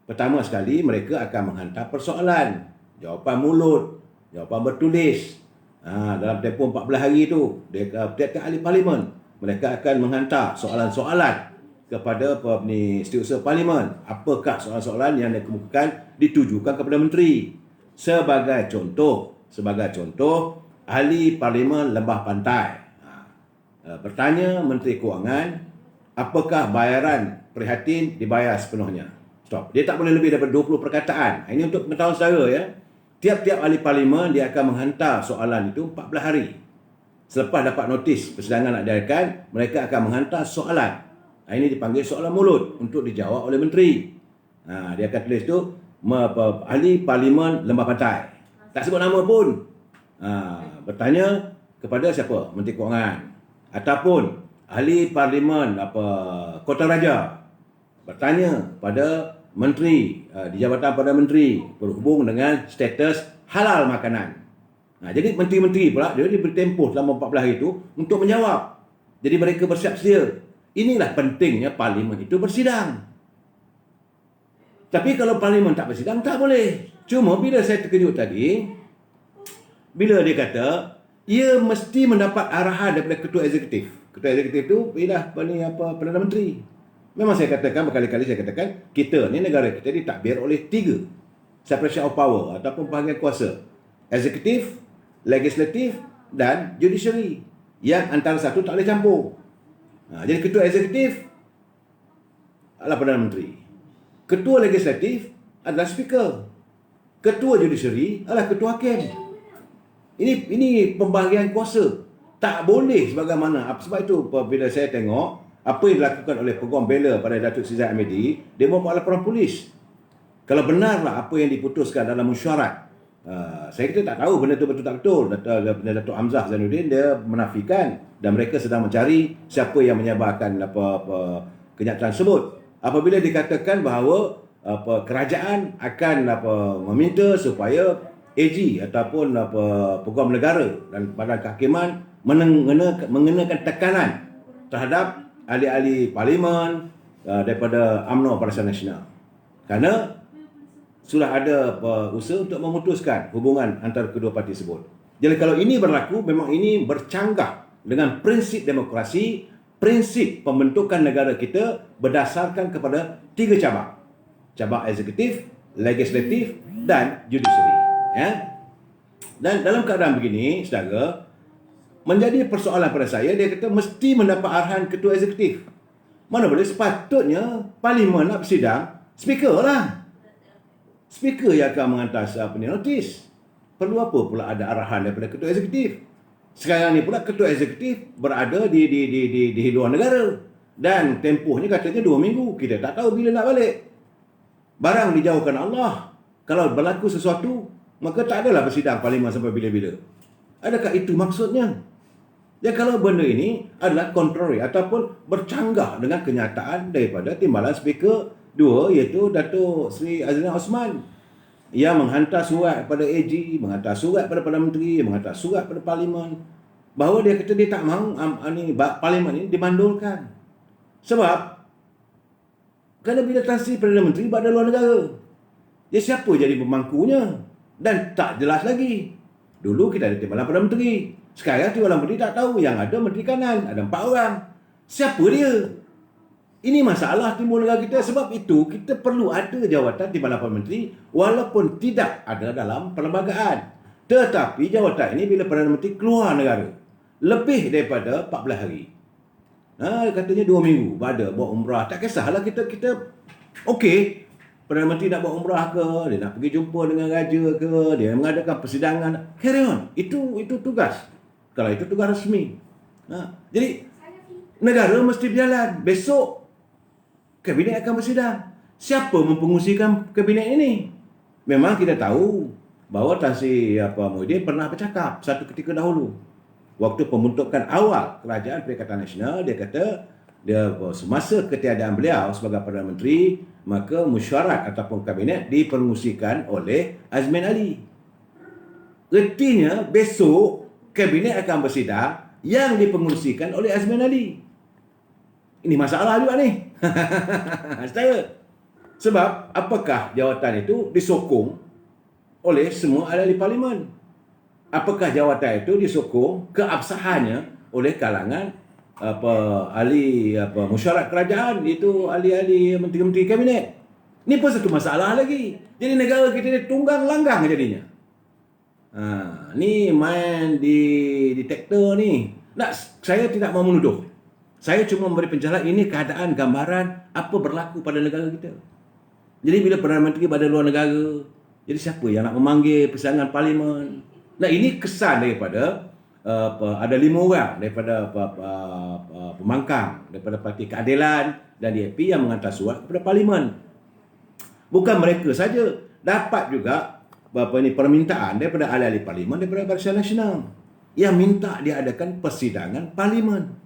Pertama sekali mereka akan menghantar persoalan, jawapan mulut, jawapan bertulis. Dalam tempoh 14 hari itu, tiap-tiap ahli Parlimen mereka akan menghantar soalan-soalan kepada Setiausaha Parlimen. Apakah soalan-soalan yang dikemukakan ditujukan kepada menteri? Sebagai contoh, ahli Parlimen Lembah Pantai bertanya Menteri Kewangan, apakah bayaran prihatin dibayar sepenuhnya? Stop. Dia tak boleh lebih daripada 20 perkataan. Ini untuk pengetahuan saudara ya. Tiap-tiap ahli Parlimen dia akan menghantar soalan itu 14 hari. Selepas dapat notis persidangan nak diadakan, mereka akan menghantar soalan. Ini dipanggil soalan mulut untuk dijawab oleh menteri. Dia akan tulis tu ahli Parlimen Lembah Pantai. Tak sebut nama pun. Bertanya kepada siapa? Menteri Kewangan. Ataupun ahli Parlimen Kota Raja. Bertanya pada menteri di Jabatan Perdana Menteri berhubung dengan status halal makanan. Jadi menteri-menteri pula dia diberi tempoh selama 14 hari itu untuk menjawab. Jadi mereka bersiap sedia. Inilah pentingnya Parlimen itu bersidang. Tapi kalau Parlimen tak bersidang, tak boleh. Cuma bila saya terkejut tadi, bila dia kata, ia mesti mendapat arahan daripada Ketua Eksekutif. Ketua Eksekutif itu ialah Perdana Menteri. Memang saya katakan, berkali-kali saya katakan, kita ni negara kita ditakbir oleh 3 separation of power ataupun pembahagian kuasa. Eksekutif, legislatif dan judiciary. Yang antara satu tak boleh campur. Jadi Ketua Eksekutif adalah Perdana Menteri. Ketua Legislatif adalah Speaker. Ketua Judiciary adalah Ketua Hakim. Ini pembahagian kuasa. Tak boleh sebagaimana. Sebab itu bila saya tengok apa yang dilakukan oleh Peguam Bela pada Datuk Seri Zahid Hamidi, dia membuat laporan polis. Kalau benarlah apa yang diputuskan dalam mesyuarat, saya kita tak tahu benda itu betul tak betul. Datuk Hamzah Zainuddin dia menafikan dan mereka sedang mencari siapa yang menyebarkan kenyataan tersebut. Apabila dikatakan bahawa kerajaan akan meminta supaya AG ataupun Peguam Negara dan Badan Kehakiman mengenakan tekanan terhadap ahli-ahli Parlimen daripada UMNO Barisan Nasional. Kerana sudah ada usaha untuk memutuskan hubungan antara kedua parti tersebut. Jadi kalau ini berlaku, memang ini bercanggah dengan prinsip demokrasi, prinsip pembentukan negara kita berdasarkan kepada 3 cabang. Cabang eksekutif, legislatif dan judiciary. Ya. Dan dalam keadaan begini, saudara, menjadi persoalan pada saya, dia kata mesti mendapat arahan ketua eksekutif. Mana boleh, sepatutnya parlimen nak bersidang, speaker lah. Speaker yang akan menghantar notis. Perlu apa pula ada arahan daripada ketua eksekutif? Sekarang ni pula ketua eksekutif berada di luar negara. Dan tempohnya katanya 2 minggu. Kita tak tahu bila nak balik. Barang dijauhkan Allah. Kalau berlaku sesuatu, maka tak adalah bersidang parlimen sampai bila-bila. Adakah itu maksudnya? Dan kalau benda ini adalah contrary ataupun bercanggah dengan kenyataan daripada timbalan speaker 2, iaitu Datuk Seri Azlan Osman, yang menghantar surat kepada AG, menghantar surat kepada Perdana Menteri, menghantar surat kepada Parlimen, bahawa dia kata dia tak mahu Parlimen ini dimandulkan. Sebab kerana bila transisi Perdana Menteri berada luar negara, dia siapa jadi pemangkunya? Dan tak jelas lagi. Dulu kita ada timbalan Perdana Menteri, sekarang timbalan Menteri tak tahu. Yang ada Menteri Kanan, ada 4 orang. Siapa dia? Ini masalah timbul negara kita. Sebab itu kita perlu ada jawatan timbalan Perdana Menteri walaupun tidak ada dalam perlembagaan. Tetapi jawatan ini bila Perdana Menteri keluar negara lebih daripada 14 hari. Katanya 2 minggu pada buat umrah. Tak kisahlah kita okey. Perdana Menteri nak buat umrah ke, dia nak pergi jumpa dengan raja ke, dia mengadakan persidangan, carry on. Itu tugas. Kalau itu tugas rasmi. Jadi negara mesti berjalan. Besok kabinet akan bersidang. Siapa mempengusikan kabinet ini? Memang kita tahu bahawa Tan Sri Muhyiddin pernah bercakap satu ketika dahulu. Waktu pembentukan awal kerajaan Perikatan Nasional, dia kata semasa ketiadaan beliau sebagai Perdana Menteri, maka mesyuarat ataupun kabinet dipengusikan oleh Azmin Ali. Artinya besok kabinet akan bersidang yang dipengusikan oleh Azmin Ali. Ini masalah juga ni. Sebab apakah jawatan itu disokong oleh semua ahli parlimen? Apakah jawatan itu disokong keabsahannya oleh kalangan ahli mesyuarat kerajaan, iaitu ahli-ahli menteri-menteri kabinet? Ini pun satu masalah lagi. Jadi negara kita ni tunggang langgang jadinya. Ni main di detektor ni. Saya tidak mahu menuduh. Saya cuma memberi penjelasan. Ini keadaan gambaran apa berlaku pada negara kita. Jadi bila Perdana Menteri berada luar negara, jadi siapa yang nak memanggil persidangan parlimen? Nah, ini kesan daripada ada 5 orang daripada pembangkang, daripada Parti Keadilan dan DAP yang menghantar surat kepada parlimen. Bukan mereka saja, dapat juga permintaan daripada ahli-ahli parlimen daripada Barisan Nasional yang minta diadakan persidangan parlimen.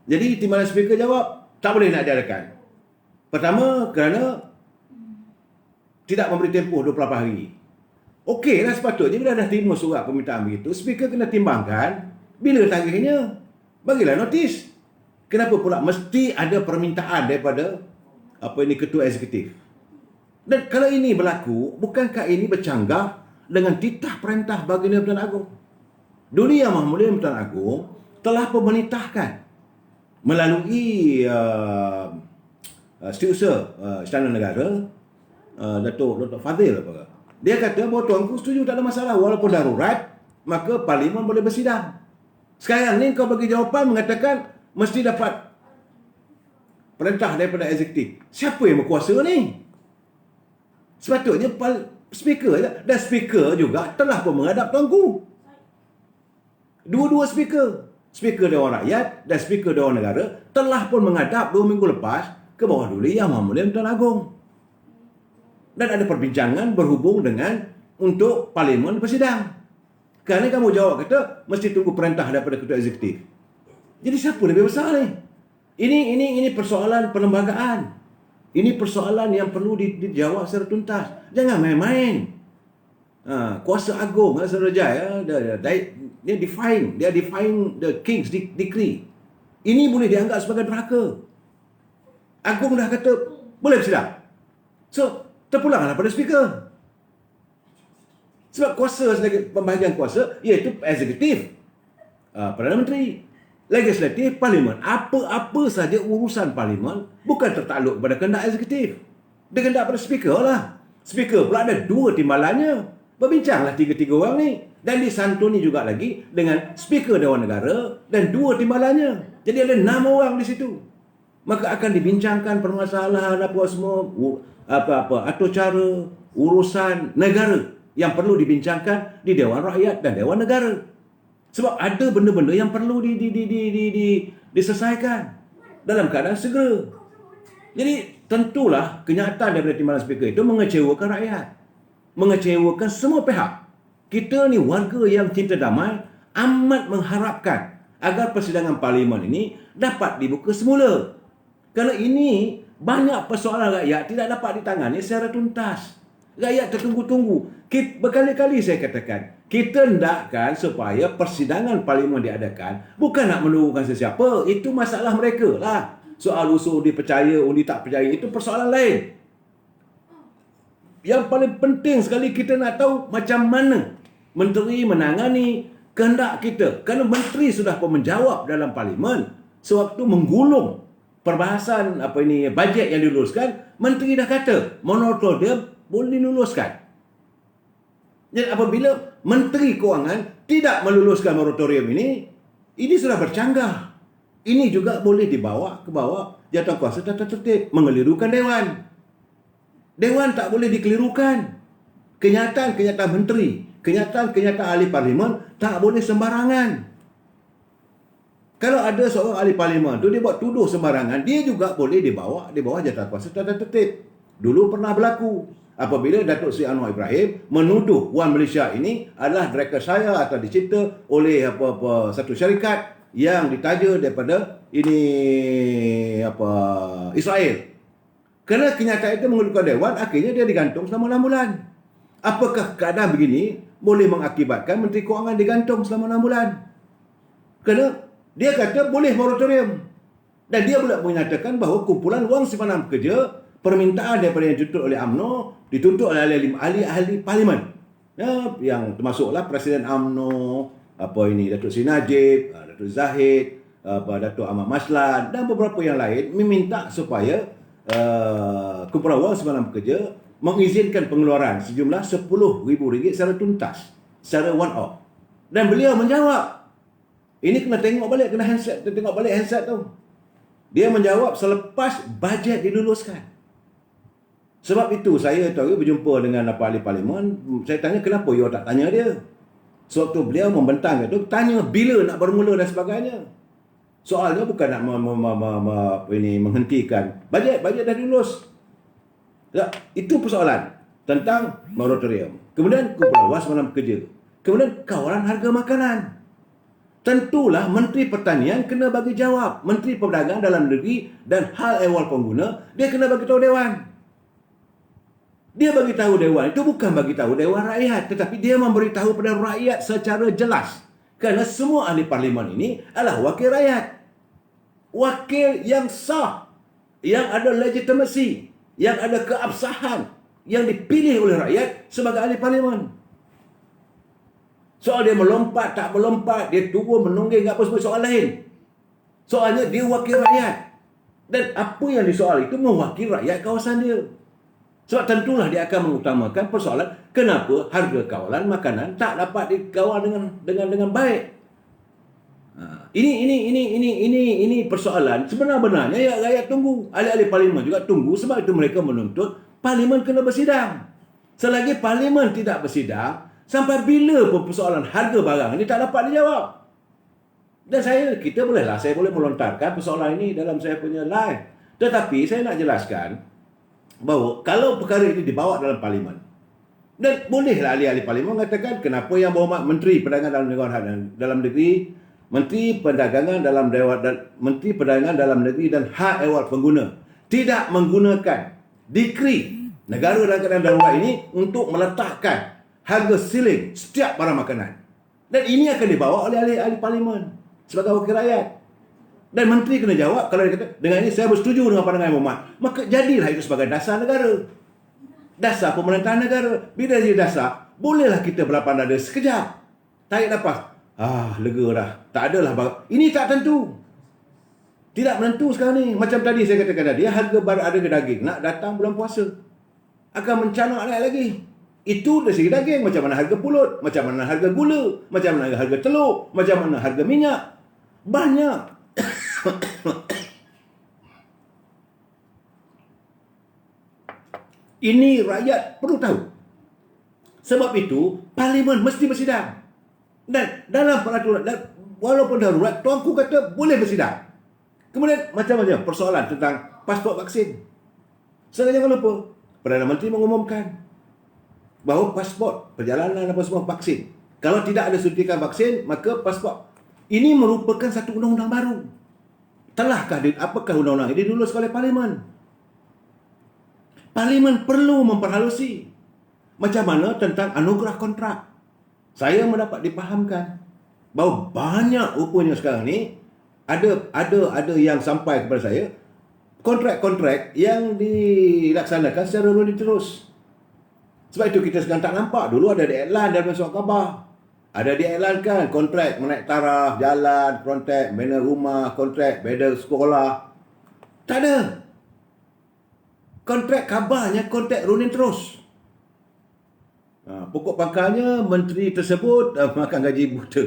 Jadi timbalan speaker jawab, tak boleh nak diadakan. Pertama, kerana tidak memberi tempoh 28 hari. Okeylah, sepatutnya bila dah terima surat permintaan begitu, speaker kena timbangkan bila tarikhnya. Bagilah notis. Kenapa pula mesti ada permintaan daripada ketua eksekutif? Dan kalau ini berlaku, bukankah ini bercanggah dengan titah perintah baginda Pertuan Agong? Dulu Yang Maha Mulia Pertuan Agong telah memerintahkan melalui Setiausaha Istana Negara, Datuk Fadzil dia kata bahawa tuanku setuju, tak ada masalah, walaupun darurat maka parlimen boleh bersidang. Sekarang ni kau bagi jawapan mengatakan mesti dapat perintah daripada eksekutif. Siapa yang berkuasa ni? Sepatutnya speaker je. Dan speaker juga telah pun menghadap tuanku. Dua-dua speaker Dewan Rakyat dan speaker Dewan Negara telah pun menghadap 2 minggu lepas ke bawah Duli Yang Maha Mulia Pertuan Agong. Dan ada perbincangan berhubung dengan untuk parlimen bersidang. Kerana kamu jawab kata mesti tunggu perintah daripada ketua eksekutif. Jadi siapa lebih besar ni? Ini persoalan perlembagaan. Ini persoalan yang perlu dijawab secara tuntas. Jangan main-main. Kuasa agung Saudara dia define the king's decree. Ini boleh dianggap sebagai neraka. Agung dah kata boleh bersidang. So terpulanglah pada speaker. Sebab kuasa sebagai pembahagian kuasa iaitu eksekutif, Perdana Menteri, legislatif, parlimen. Apa-apa saja urusan parlimen bukan tertakluk kepada kehendak eksekutif. Dia kehendak pada speaker lah. Speaker pula ada 2 timbalannya. Berbincanglah 3-3 orang ni. Dan disantuni juga lagi dengan Speaker Dewan Negara dan 2 timbalannya. Jadi ada 6 orang di situ. Maka akan dibincangkan permasalahan apa semua, atau cara urusan negara yang perlu dibincangkan di Dewan Rakyat dan Dewan Negara. Sebab ada benda-benda yang perlu diselesaikan dalam keadaan segera. Jadi tentulah kenyataan daripada timbalan Speaker itu mengecewakan rakyat. Mengecewakan semua pihak. Kita ni warga yang cinta damai amat mengharapkan agar persidangan parlimen ini dapat dibuka semula. Kerana ini banyak persoalan rakyat tidak dapat ditangani secara tuntas. Rakyat tertunggu-tunggu. Berkali-kali saya katakan, kita hendakkan supaya persidangan parlimen diadakan bukan nak menurunkan sesiapa. Itu masalah mereka lah. Soal usul dipercaya, undi tak percaya, itu persoalan lain. Yang paling penting sekali kita nak tahu macam mana menteri menangani kehendak kita. Kerana menteri sudah pun menjawab dalam parlimen sewaktu menggulung perbahasan bajet yang diluluskan. Menteri dah kata moratorium boleh diluluskan. Jadi apabila Menteri Kewangan tidak meluluskan moratorium ini sudah bercanggah. Ini juga boleh dibawa ke bawah jawatankuasa tata tertib, mengelirukan Dewan. Dewan tak boleh dikelirukan. Kenyataan-kenyataan menteri, kenyataan-kenyataan ahli parlimen tak boleh sembarangan. Kalau ada seorang ahli parlimen tu dia buat tuduh sembarangan, dia juga boleh dibawa di bawah jawatankuasa tata tertib. Dulu pernah berlaku apabila Datuk Seri Anwar Ibrahim menuduh Wan Malaysia ini adalah director saya atau dicipta oleh satu syarikat yang ditaja daripada Israel. Kerana kenyataan itu mengeluarkan Dewan, akhirnya dia digantung selama 6 bulan. Apakah keadaan begini boleh mengakibatkan Menteri Kewangan digantung selama 6 bulan? Kerana dia kata boleh moratorium. Dan dia pula menyatakan bahawa kumpulan wang simpanan pekerja, permintaan daripada yang dituntut oleh UMNO, dituntut oleh ahli-ahli parlimen. Ya, yang termasuklah Presiden UMNO, Datuk Seri Najib, Datuk Zahid, Datuk Ahmad Maslan dan beberapa yang lain meminta supaya kumpulan wang simpanan pekerja mengizinkan pengeluaran sejumlah RM10,000 secara tuntas, secara one off. Dan beliau menjawab. Ini kena tengok balik handset tu. Dia menjawab selepas bajet diluluskan. Sebab itu saya tahu berjumpa dengan ahli parlimen, saya tanya kenapa you tak tanya dia. Sewaktu beliau membentang itu, tanya bila nak bermula dan sebagainya. Soalnya bukan nak menghentikan bajet dah dilulus. Ya, itu persoalan tentang moratorium. Kemudian kumpulan wang simpanan pekerja. Kemudian kawalan harga makanan. Tentulah Menteri Pertanian kena bagi jawab. Menteri Perdagangan Dalam Negeri dan Hal Ehwal Pengguna, dia kena bagi tahu Dewan. Dia bagi tahu Dewan itu bukan bagi tahu Dewan Rakyat, tetapi dia memberitahu pada rakyat secara jelas. Kerana semua ahli parlimen ini adalah wakil rakyat. Wakil yang sah, yang ada legitimacy, yang ada keabsahan, yang dipilih oleh rakyat sebagai ahli parlimen. Soal dia melompat, tak melompat, dia turun, menungging, apa semua soal lain. Soalnya dia wakil rakyat. Dan apa yang disoal itu mewakili rakyat kawasan dia. Sebab tentulah dia akan mengutamakan persoalan kenapa harga kawalan makanan tak dapat dikawal dengan baik. Ini persoalan sebenarnya ya rakyat tunggu. Ahli-ahli parlimen juga tunggu, sebab itu mereka menuntut parlimen kena bersidang. Selagi parlimen tidak bersidang, sampai bila pun persoalan harga barang ini tak dapat dijawab. Dan saya boleh melontarkan persoalan ini dalam saya punya live. Tetapi saya nak jelaskan bahawa kalau perkara ini dibawa dalam parlimen, dan bolehlah ahli-ahli parlimen mengatakan kenapa yang berhormat Menteri Perdagangan dalam Negeri, Menteri Perdagangan dalam Negeri dan Hak Ehwal Pengguna tidak menggunakan dekri negara dalam keadaan darurat ini untuk meletakkan harga ceiling setiap barang makanan. Dan ini akan dibawa oleh ahli parlimen sebagai wakil rakyat. Dan menteri kena jawab. Kalau dia kata dengan ini saya bersetuju dengan pandangan Yang Berhormat, maka jadilah itu sebagai dasar negara, dasar pemerintahan negara. Bila dia dasar, bolehlah kita berlapang dada sekejap, tarik nafas, lega dah, tak adalah ini tak tentu, tidak menentu sekarang ni. Macam tadi saya katakan tadi, harga daging nak datang bulan puasa, akan mencanak naik lagi. Itu dari segi daging, macam mana harga pulut, macam mana harga gula, macam mana harga telur, macam mana harga minyak. Banyak. Ini rakyat perlu tahu. Sebab itu, Parlimen mesti bersidang. Dan dalam peraturan, walaupun darurat, tuanku kata boleh bersidang. Kemudian macam-macam persoalan tentang pasport vaksin. Saya jangan lupa, Perdana Menteri mengumumkan bahawa pasport perjalanan apa semua vaksin. Kalau tidak ada suntikan vaksin, maka pasport. Ini merupakan satu undang-undang baru. Apakah undang-undang ini dilulus oleh Parlimen? Parlimen perlu memperhalusi. Macam mana tentang anugerah kontrak. Saya mendapat dipahamkan bahawa banyak rupanya sekarang ni ada yang sampai kepada saya kontrak-kontrak yang dilaksanakan secara running terus. Sebab itu kita sekarang tak nampak. Dulu ada diiklan dalam surat khabar. Ada diiklankan kontrak menaik taraf, jalan, kontrak bina rumah, kontrak bina sekolah. Tak ada. Kontrak khabarnya kontrak running terus. Pokok pangkalnya menteri tersebut makan gaji buta.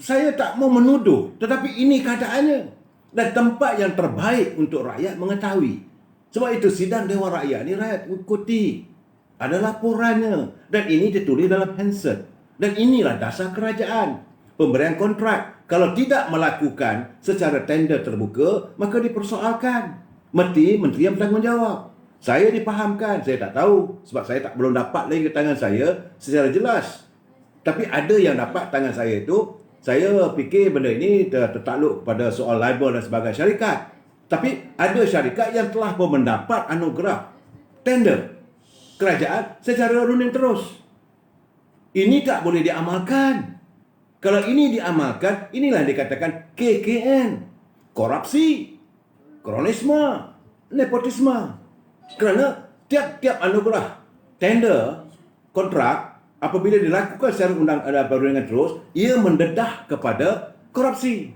Saya tak mau menuduh, tetapi ini keadaannya. Dan tempat yang terbaik untuk rakyat mengetahui. Sebab itu sidang Dewan Rakyat ni rakyat ikuti. Ada laporannya. Dan ini ditulis dalam Hansard. Dan inilah dasar kerajaan. Pemberian kontrak. Kalau tidak melakukan secara tender terbuka, maka dipersoalkan. Menteri yang bertanggungjawab. Saya dipahamkan, saya tak tahu. Sebab saya belum dapat lagi ke tangan saya secara jelas. Tapi ada yang dapat tangan saya itu. Saya fikir benda ini tertakluk pada soal libel dan sebagainya syarikat. Tapi ada syarikat yang telah pun mendapat anugerah tender kerajaan secara running terus. Ini tak boleh diamalkan. Kalau ini diamalkan, inilah dikatakan KKN. Korupsi, kronisme, nepotisme. Kerana tiap-tiap anugerah tender, kontrak, apabila dilakukan secara perundingan terus, ia mendedah kepada korupsi.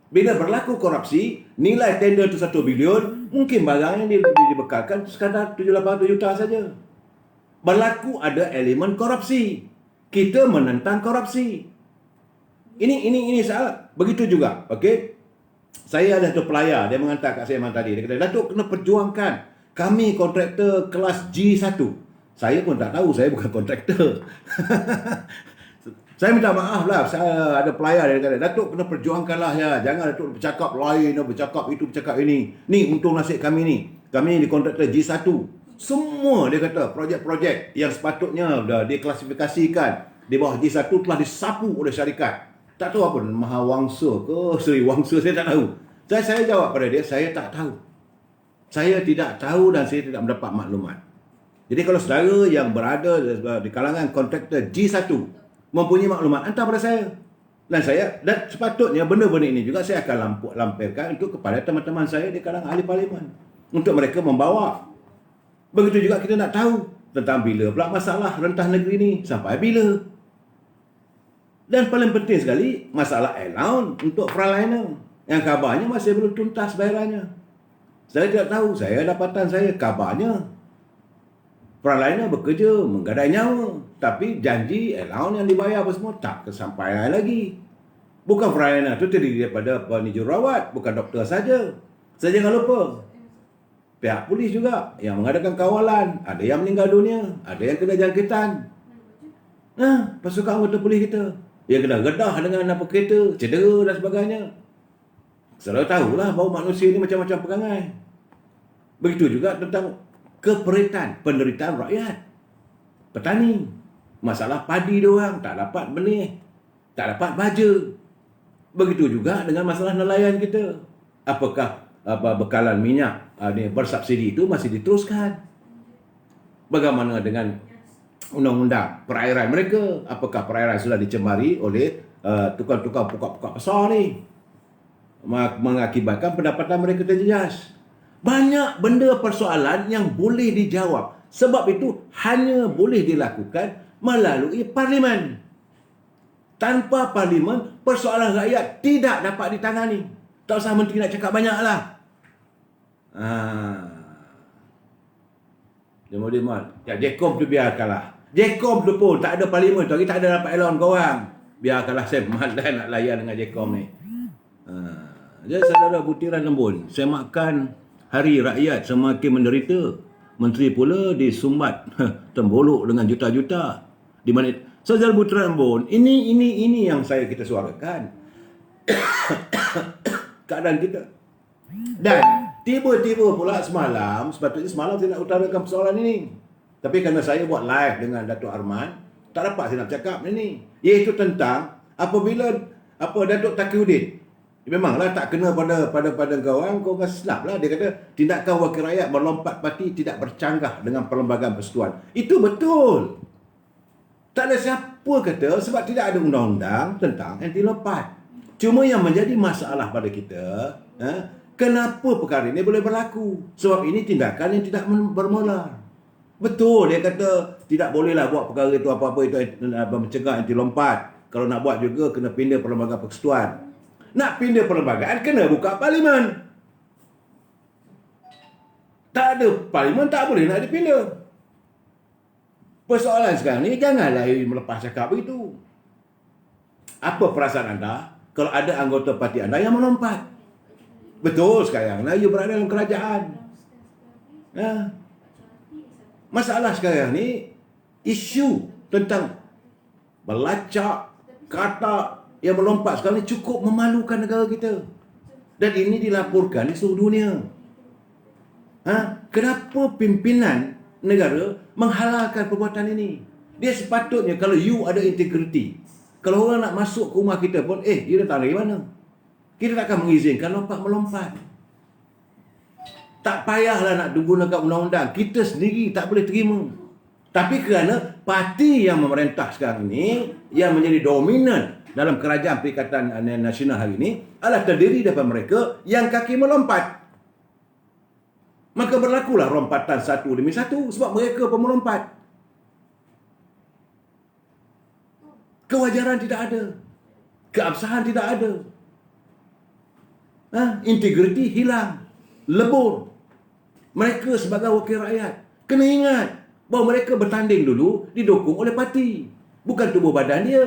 Bila berlaku korupsi, nilai tender itu 1 bilion, mungkin barang yang dibekalkan sekadar 7-8 juta saja. Berlaku ada elemen korupsi. Kita menentang korupsi. Ini salah. Begitu juga, okey? Saya ada tu pelayar, dia menghantar kat saya malam tadi. Dia kata, Datuk kena perjuangkan. Kami kontraktor kelas G1. Saya pun tak tahu, saya bukan kontraktor. Saya minta maaf lah, saya ada pelayar dia kata, Datuk kena perjuangkanlah ya. Jangan Datuk bercakap lain, bercakap itu, bercakap ini. Ni untung nasib kami ni. Kami di kontraktor G1. Semua dia kata, projek-projek yang sepatutnya dah diklasifikasikan di bawah G1 telah disapu oleh syarikat. Tak tahu apa, Mahawangsa ke Seri Wangsa, saya tak tahu. Saya jawab pada dia, saya tak tahu. Saya tidak tahu dan saya tidak mendapat maklumat. Jadi kalau saudara yang berada di kalangan kontraktor G1 mempunyai maklumat, hantar pada saya. Dan sepatutnya benda-benda ini juga saya akan lampirkan untuk kepada teman-teman saya di kalangan ahli parlimen. Untuk mereka membawa. Begitu juga kita nak tahu tentang bila pula masalah rentah negeri ini. Sampai bila. Dan paling penting sekali, masalah allowance untuk frontliner. Yang kabarnya masih belum tuntas bayarannya. Saya tidak tahu, dapatan saya kabarnya frontliner bekerja menggadai nyawa, tapi janji allowance yang dibayar apa semua tak tersampaikan lagi. Bukan frontliner itu terdiri daripada jururawat, bukan doktor saja. Saya jangan lupa, pihak polis juga yang mengadakan kawalan, ada yang meninggal dunia, ada yang kena jangkitan. Pasukan anggota polis kita, dia kena gedah dengan kereta, cedera dan sebagainya. Saudara tahulah bahawa manusia ini macam-macam perangai. Begitu juga tentang keperitan, penderitaan rakyat. Petani, masalah padi diorang, tak dapat benih, tak dapat baja. Begitu juga dengan masalah nelayan kita. Apakah bekalan minyak bersubsidi itu masih diteruskan? Bagaimana dengan undang-undang perairan mereka? Apakah perairan sudah dicemari oleh tukang-tukang pokok-pokok besar ni? Mengakibatkan pendapatan mereka terjejas. Banyak benda persoalan yang boleh dijawab. Sebab itu hanya boleh dilakukan melalui parlimen. Tanpa parlimen, persoalan rakyat tidak dapat ditangani. Tak usah menteri nak cakap banyaklah. Kemudian ya Jekom tu biarkanlah. Jekom tu pun tak ada parlimen tu, kita tak ada dapat elon korang. Biarkanlah saya malas nak layan dengan Jekom ni. Jadi saudara butiran embun, saya makan hari rakyat semakin menderita. Menteri pula disumbat tembolok dengan juta-juta. Di mana saudara butiran embun, ini yang kita suarakan. Keadaan kita. Dan tiba-tiba pula semalam, sepatutnya semalam saya nak utarakan persoalan ini. Tapi kerana saya buat live dengan Datuk Arman, tak dapat saya nak cakap ini. Iaitu tentang apabila Datuk Taqiyuddin, memanglah tak kena pada kawan, kau silap lah. Dia kata tindakan wakil rakyat melompat parti tidak bercanggah dengan perlembagaan persekutuan. Itu betul. Tak ada siapa kata sebab tidak ada undang-undang tentang anti lompat. Cuma yang menjadi masalah pada kita, kenapa perkara ini boleh berlaku? Sebab ini tindakan yang tidak bermolar. Betul, dia kata tidak bolehlah buat perkara itu apa-apa itu mencegah anti lompat. Kalau nak buat juga kena pindah perlembagaan persekutuan. Nak pindah perlembagaan kena buka parlimen. Tak ada parlimen tak boleh nak dipindah. Persoalan sekarang ni janganlah melepas cakap begitu. Apa perasaan anda kalau ada anggota parti anda yang melompat? Betul sekarang lah, you berada dalam kerajaan. Masalah sekarang ni, isu tentang belacak, kata yang melompat sekarang ni cukup memalukan negara kita. Dan ini dilaporkan di seluruh dunia. Kenapa pimpinan negara menghalalkan perbuatan ini? Dia sepatutnya kalau you ada integriti, kalau orang nak masuk ke rumah kita pun, you datang dari mana? Kita takkan mengizinkan melompat. Tak payahlah nak gunakan undang-undang. Kita sendiri tak boleh terima. Tapi kerana parti yang memerintah sekarang ini, yang menjadi dominan dalam kerajaan Perikatan Nasional hari ini, adalah terdiri daripada mereka yang kaki melompat. Maka berlakulah rompatan satu demi satu sebab mereka pun melompat. Kewajaran tidak ada. Keabsahan tidak ada. Integriti hilang. Lebur. Mereka sebagai wakil rakyat kena ingat bahawa mereka bertanding dulu didukung oleh parti, bukan tubuh badan dia.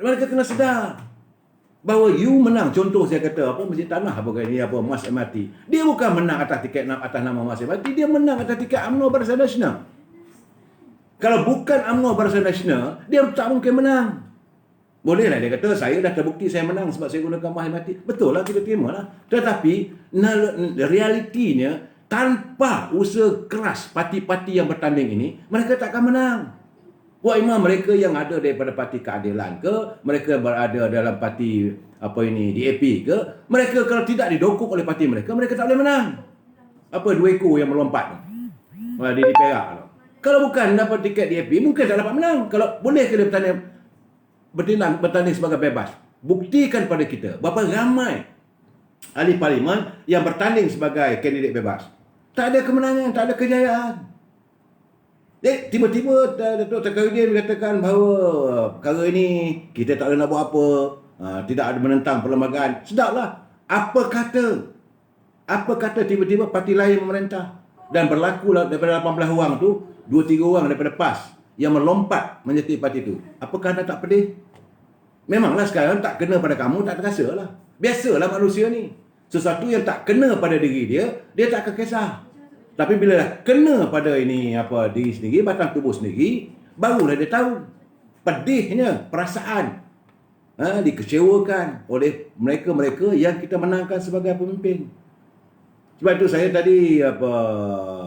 Mereka kena sedar bahawa you menang. Contoh saya kata Masjid Tanah ini Mas MRT. Dia bukan menang atas tiket atas nama Mas MRT, dia menang atas tiket UMNO Barisan Nasional. Kalau bukan UMNO Barisan Nasional, dia tak mungkin menang. Bolehlah dia kata saya dah terbukti saya menang sebab saya gunakan Mas MRT. Betul lah, kita terima lah. Tetapi realitinya tanpa usaha keras parti-parti yang bertanding ini, mereka tak akan menang. Wah, imam mereka yang ada daripada Parti Keadilan ke, mereka berada dalam parti DAP ke, mereka kalau tidak didokong oleh parti mereka, mereka tak boleh menang. Dua ekor yang melompat di Perak. Kalau bukan dapat tiket DAP, mungkin tak dapat menang. Kalau boleh ke dia bertanding sebagai bebas? Buktikan pada kita berapa ramai ahli parlimen yang bertanding sebagai kandidat bebas. Tak ada kemenangan, tak ada kejayaan. Tiba-tiba Datuk Taqiyuddin mengatakan bahawa perkara ini kita tak boleh nak buat apa, tidak ada menentang perlembagaan. Sedaplah. Apa kata tiba-tiba parti lain memerintah dan berlaku daripada 18 orang tu 2-3 orang daripada PAS yang melompat menyertai parti itu. Apakah anda tak pedih? Memanglah sekarang tak kena pada kamu, tak terasa lah. Biasalah manusia ni. Sesuatu yang tak kena pada diri dia, dia tak akan kisah. Tapi bila dah kena pada diri sendiri, batang tubuh sendiri, barulah dia tahu pedihnya perasaan dikecewakan oleh mereka-mereka yang kita menangkan sebagai pemimpin. Sebab itu saya tadi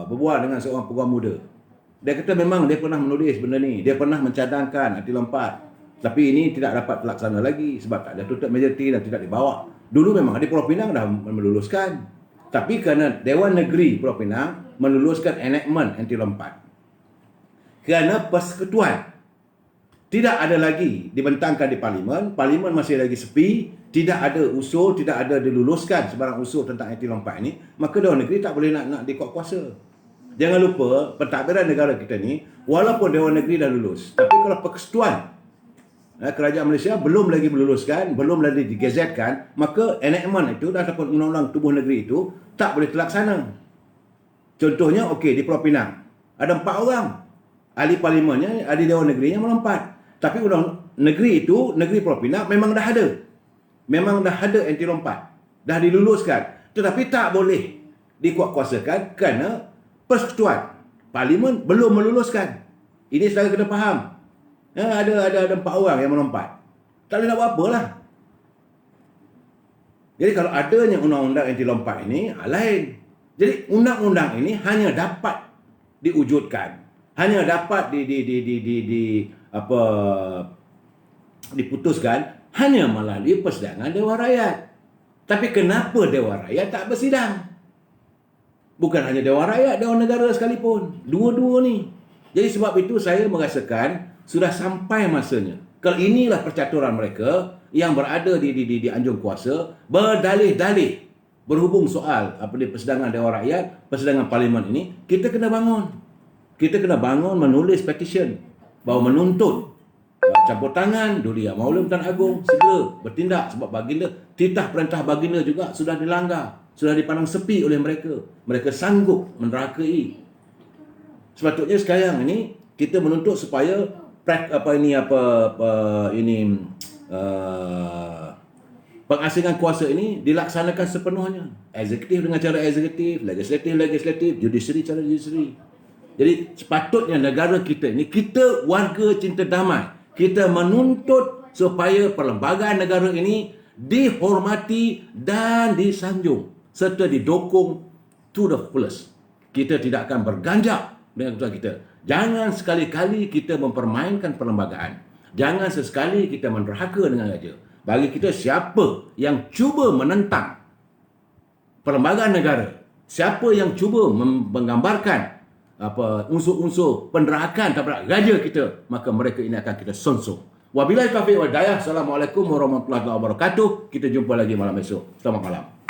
berbual dengan seorang peguam muda. Dia kata memang dia pernah menulis benda ni, dia pernah mencadangkan anti lompat. Tapi ini tidak dapat terlaksana lagi sebab tak ada tutup majoriti dan tidak dibawa. Dulu memang di Pulau Pinang dah meluluskan. Tapi kerana Dewan Negeri Pulau Pinang meluluskan enactment anti lompat. Kerana persekutuan tidak ada lagi dibentangkan di parlimen, parlimen masih lagi sepi, tidak ada usul, tidak ada diluluskan sebarang usul tentang anti lompat ini, maka Dewan Negeri tak boleh nak dikuat kuasa. Jangan lupa pentadbiran negara kita ni, walaupun Dewan Negeri dah lulus, tapi kalau persekutuan kerajaan Malaysia belum lagi meluluskan, belum lagi digazetkan, maka enactment itu ataupun undang-undang tubuh negeri itu tak boleh terlaksana. Contohnya, okey, di Pulau Pinang ada 4 orang ahli parlimennya, ahli Dewan Negerinya melompat. Tapi undang negeri itu, negeri Pulau Pinang memang dah ada. Memang dah ada anti lompat. Dah diluluskan. Tetapi tak boleh dikuatkuasakan kerana Persekutuan Parlimen belum meluluskan. Ini saudara kena faham. Ada 4 orang yang melompat. Tak boleh nak buat apalah. Jadi kalau adanya undang-undang anti lompat ini, lain. Jadi undang-undang ini hanya dapat diwujudkan, hanya dapat diputuskan hanya melalui persidangan Dewan Rakyat. Tapi kenapa Dewan Rakyat tak bersidang? Bukan hanya Dewan Rakyat, Dewan Negara sekalipun. Dua-dua ni. Jadi sebab itu saya merasakan sudah sampai masanya. Kalau inilah percaturan mereka yang berada di anjung kuasa, berdalih-dalih berhubung soal persidangan Dewan Rakyat, persidangan Parlimen ini, kita kena bangun. Kita kena bangun menulis petition bahawa menuntut campur tangan Duli Yang Maulid Tan Agong segera bertindak sebab baginda, titah perintah baginda juga sudah dilanggar, sudah dipandang sepi oleh mereka. Mereka sanggup menerakai. Sepatutnya sekarang ini kita menuntut supaya pengasingan kuasa ini dilaksanakan sepenuhnya. Eksekutif dengan cara eksekutif, legislatif, judiciary cara judiciary. Jadi sepatutnya negara kita ini, kita warga cinta damai, kita menuntut supaya perlembagaan negara ini dihormati dan disanjung serta didukung to the fullest. Kita tidak akan berganjak dengan keputusan kita. Jangan sekali-kali kita mempermainkan perlembagaan. Jangan sesekali kita menderhaka dengan raja. Bagi kita, siapa yang cuba menentang perlembagaan negara, siapa yang cuba menggambarkan unsur-unsur penderahakan terhadap raja kita, maka mereka ini akan kita sonsong. Wabillahi taufiq wal hidayah. Assalamualaikum warahmatullahi wabarakatuh. Kita jumpa lagi malam esok. Selamat malam.